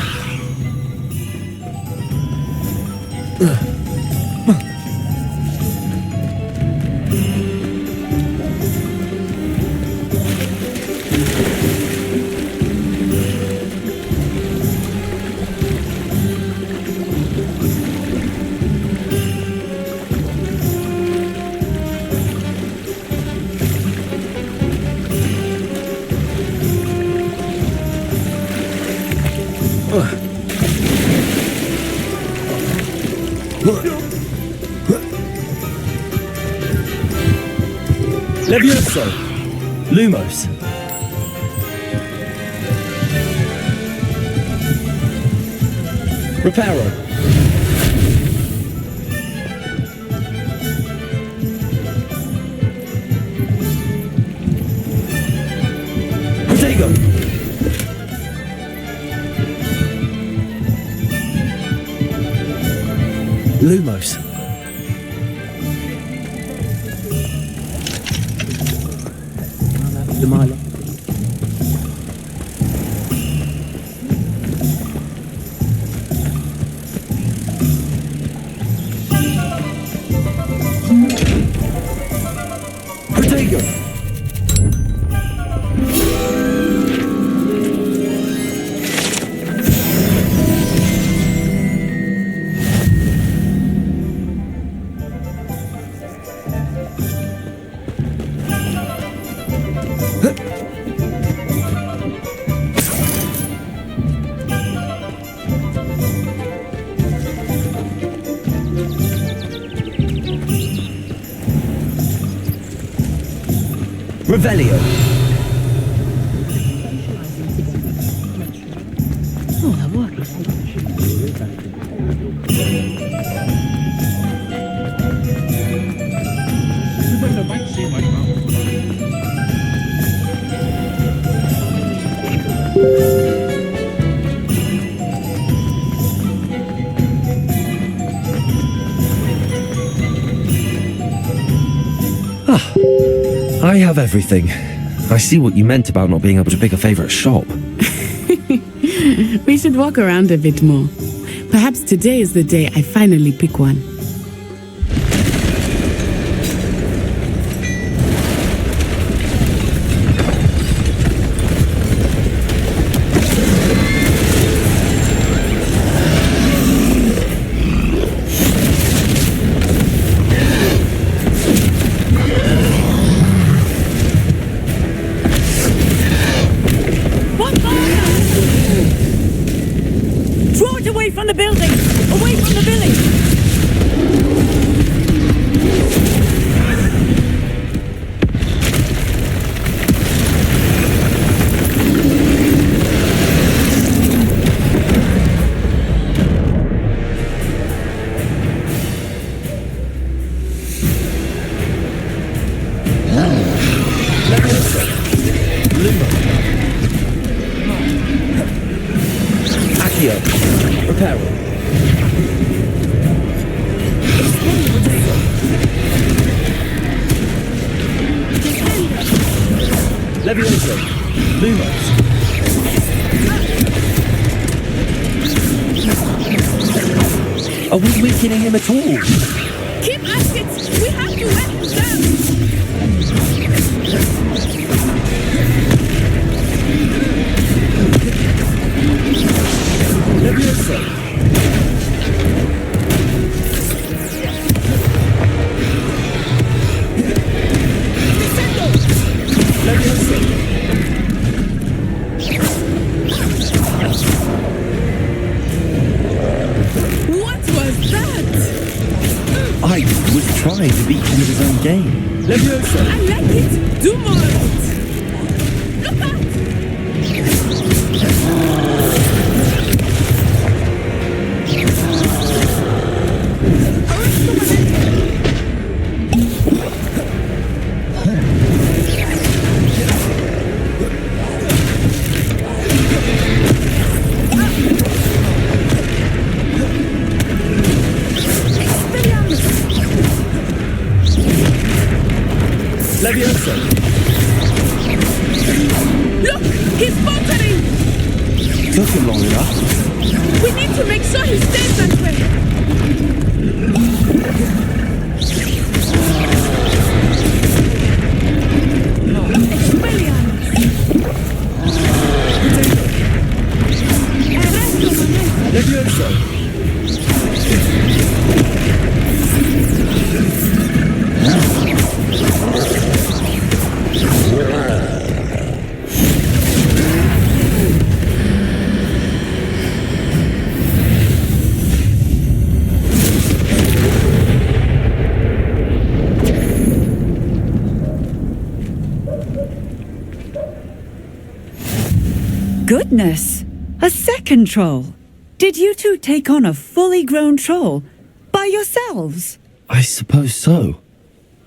Levioso. Lumos. Reparo. Protego. Lumos. Delilah. Protego. Revelio. Oh, that works. I have everything. I see what you meant about not being able to pick a favorite shop. We should walk around a bit more. Perhaps today is the day I finally pick one. Draw it away from the building! Away from the village! Reparo. Levioso. Lumos. Are we weakening him at all? Keep at it! We have to wear him down! Levioso. Levioso. What was that? I was trying to beat him at his own game. Levioso. I like it! Do more of it! Look out! Levioso. Look! He's faltering! Took him long enough. We need to make sure he stays that way! Levioso. Goodness! A second troll! Did you two take on a fully grown troll? By yourselves? I suppose so.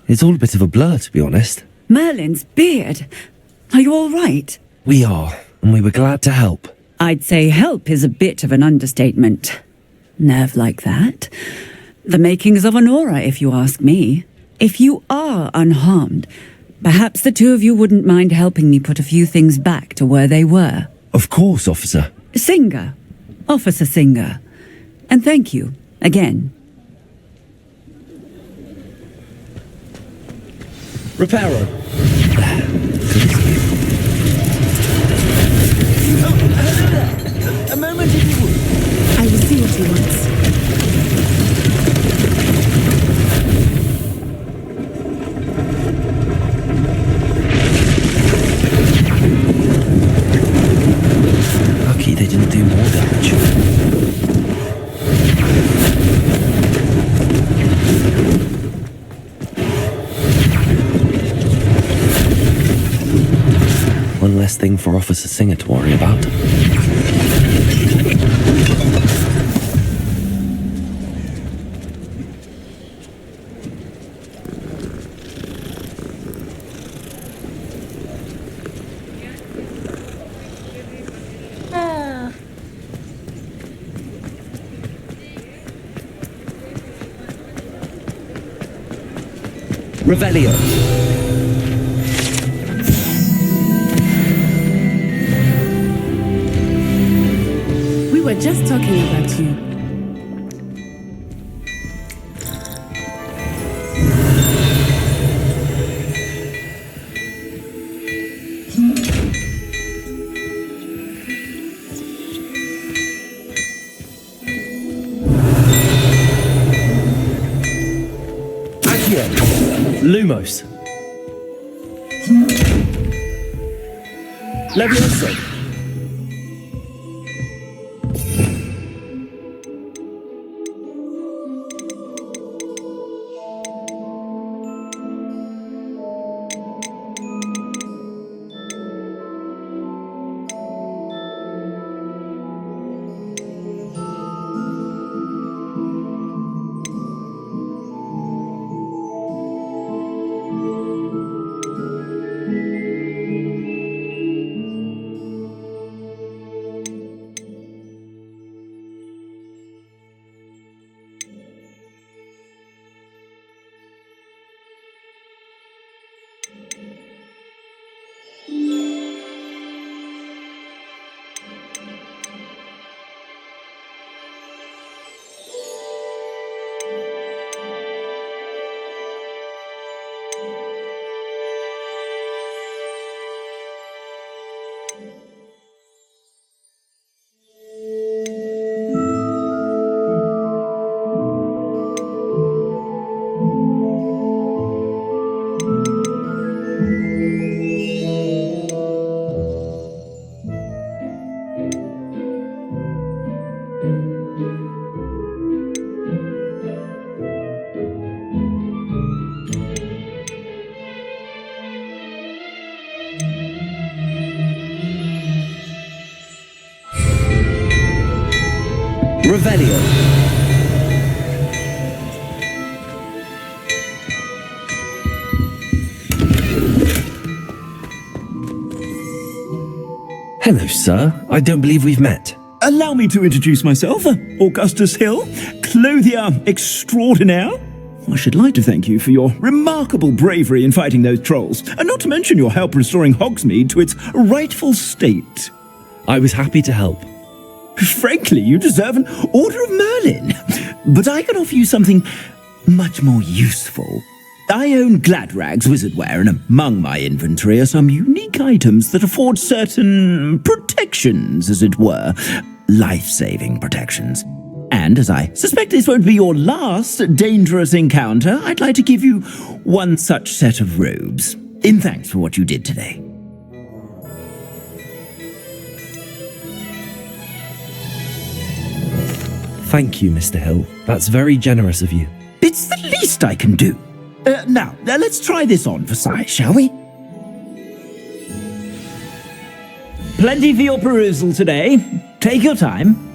It's all a bit of a blur, to be honest. Merlin's beard! Are you all right? We are, and we were glad to help. I'd say help is a bit of an understatement. Nerve like that. The makings of an aura, if you ask me. If you are unharmed, perhaps the two of you wouldn't mind helping me put a few things back to where they were. Of course, officer. Singer. Officer Singer. And thank you, again. Reparo. A moment if you would. I will see what he wants. Lucky they didn't do more damage. One less thing for Officer Singer to worry about. Revelio. We were just talking about you. Lumos. Levioso. Revelio. Hello, sir. I don't believe we've met. Allow me to introduce myself, Augustus Hill, clothier extraordinaire. I should like to thank you for your remarkable bravery in fighting those trolls, and not to mention your help restoring Hogsmeade to its rightful state. I was happy to help. Frankly, you deserve an Order of Merlin, but I can offer you something much more useful. I own Gladrag's wizardware, and among my inventory are some unique items that afford certain protections, as it were. Life-saving protections. And as I suspect this won't be your last dangerous encounter, I'd like to give you one such set of robes, in thanks for what you did today. Thank you, Mr. Hill. That's very generous of you. It's the least I can do. Now, let's try this on for size, shall we? Plenty for your perusal today. Take your time.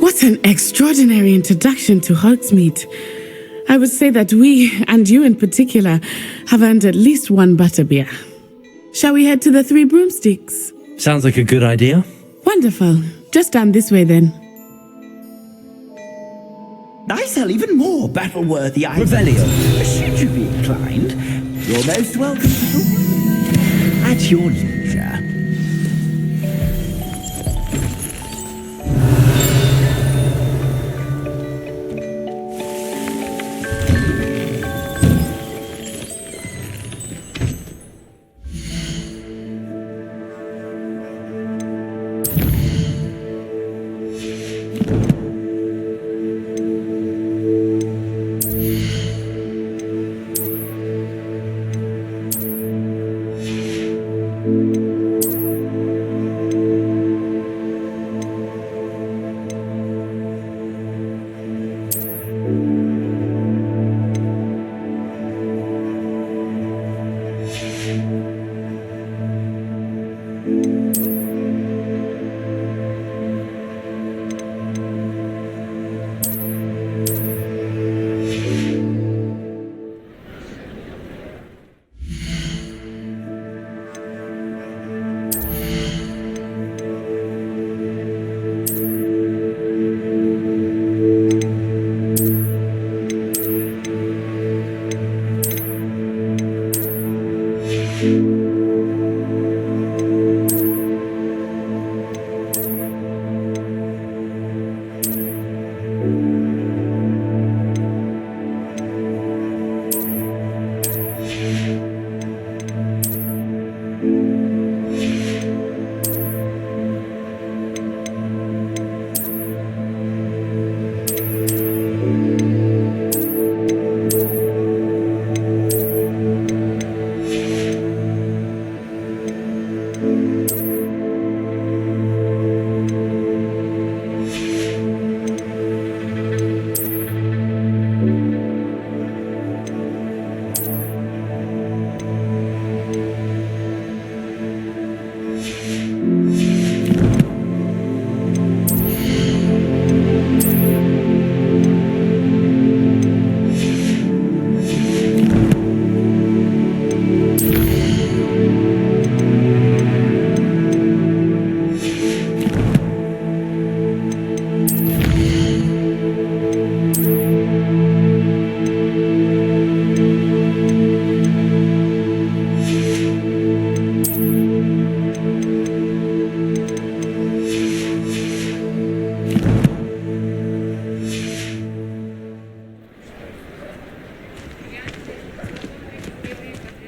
What an extraordinary introduction to Hogsmeade. I would say that we, and you in particular, have earned at least one butterbeer. Shall we head to the Three Broomsticks? Sounds like a good idea. Wonderful. Just down this way then. I sell even more battle-worthy items. Revelio. Should you be inclined, you're most welcome to at your leisure.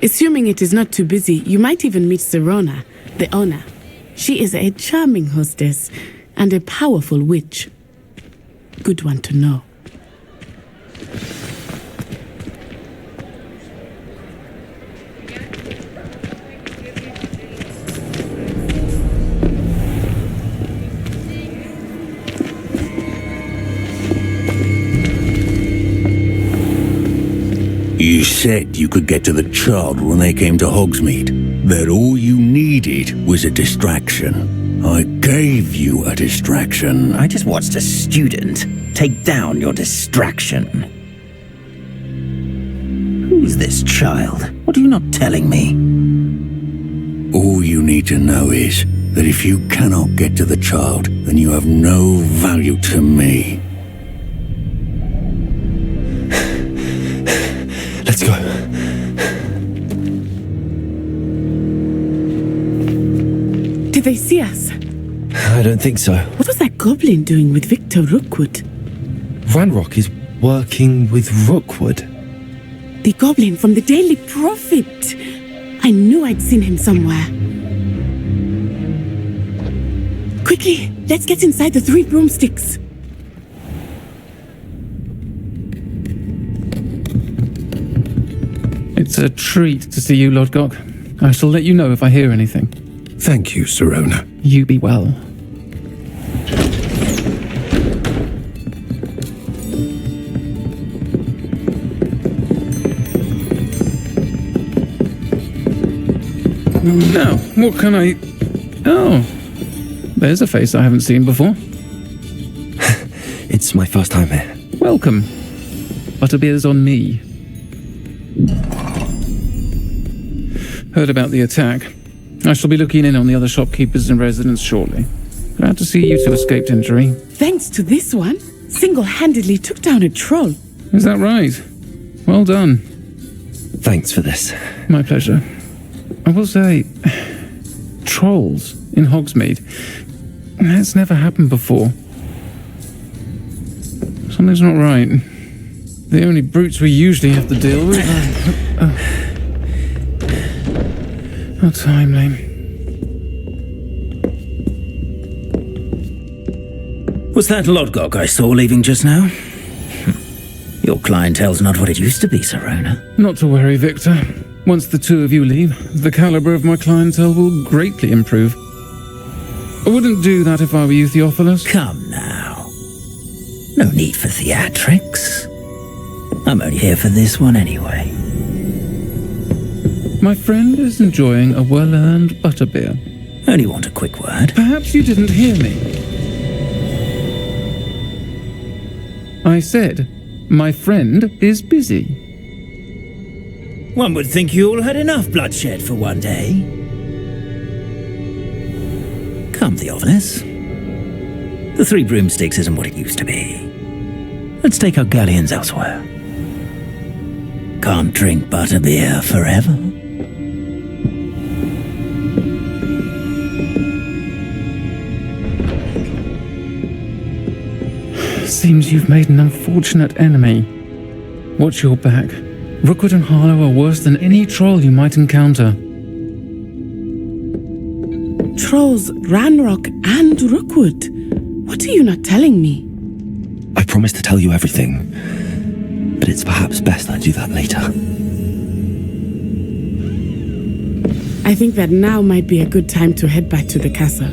Assuming it is not too busy, you might even meet Sirona, the owner. She is a charming hostess and a powerful witch. Good one to know. You said you could get to the child when they came to Hogsmeade. That all you needed was a distraction. I gave you a distraction. I just watched a student take down your distraction. Who's this child? What are you not telling me? All you need to know is that if you cannot get to the child, then you have no value to me. Let's go. Did they see us? I don't think so. What was that goblin doing with Victor Rookwood? Ranrock is working with Rookwood. The goblin from the Daily Prophet. I knew I'd seen him somewhere. Quickly, let's get inside the 3 broomsticks. It's a treat to see you, Lodgok. I shall let you know if I hear anything. Thank you, Sirona. You be well. Now, what can I... Oh, there's a face I haven't seen before. It's my first time here. Welcome. Butterbeer's on me. Heard about the attack. I shall be looking in on the other shopkeepers and residents shortly. Glad to see you two escaped injury. Thanks to this one, single-handedly took down a troll. Is that right? Well done. Thanks for this. My pleasure. I will say, trolls in Hogsmeade. That's never happened before. Something's not right. The only brutes we usually have to deal with are... How timely. Was that Lodgok I saw leaving just now? Your clientele's not what it used to be, Sirona. Not to worry, Victor. Once the two of you leave, the caliber of my clientele will greatly improve. I wouldn't do that if I were you, Theophilus. Come now. No need for theatrics. I'm only here for this one anyway. My friend is enjoying a well-earned butterbeer. Only want a quick word. Perhaps you didn't hear me. I said, my friend is busy. One would think you all had enough bloodshed for one day. Come, Theophilus. The 3 broomsticks isn't what it used to be. Let's take our galleons elsewhere. Can't drink butterbeer forever. Seems you've made an unfortunate enemy. Watch your back. Rookwood and Harlow are worse than any troll you might encounter. Trolls, Ranrock, and Rookwood. What are you not telling me? I promised to tell you everything, but it's perhaps best I do that later. I think that now might be a good time to head back to the castle.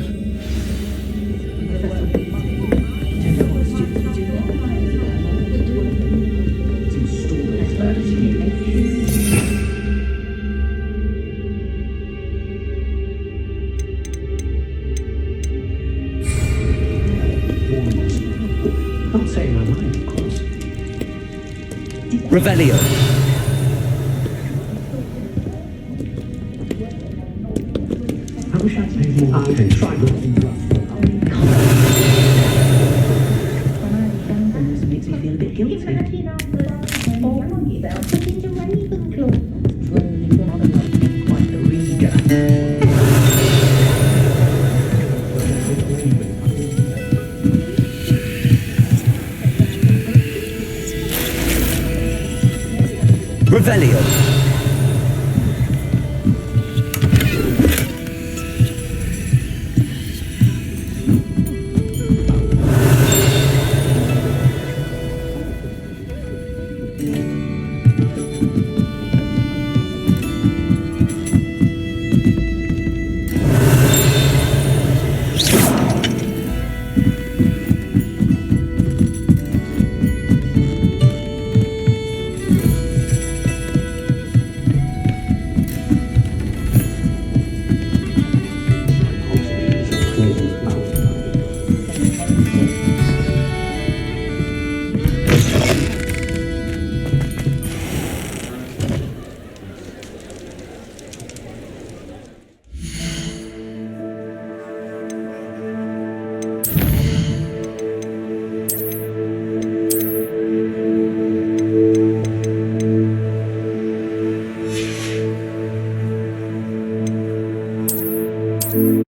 Not saying I mind, of course. Revelio. I wish I'd paid more attention. This makes me feel a bit guilty. Revelio. Bye.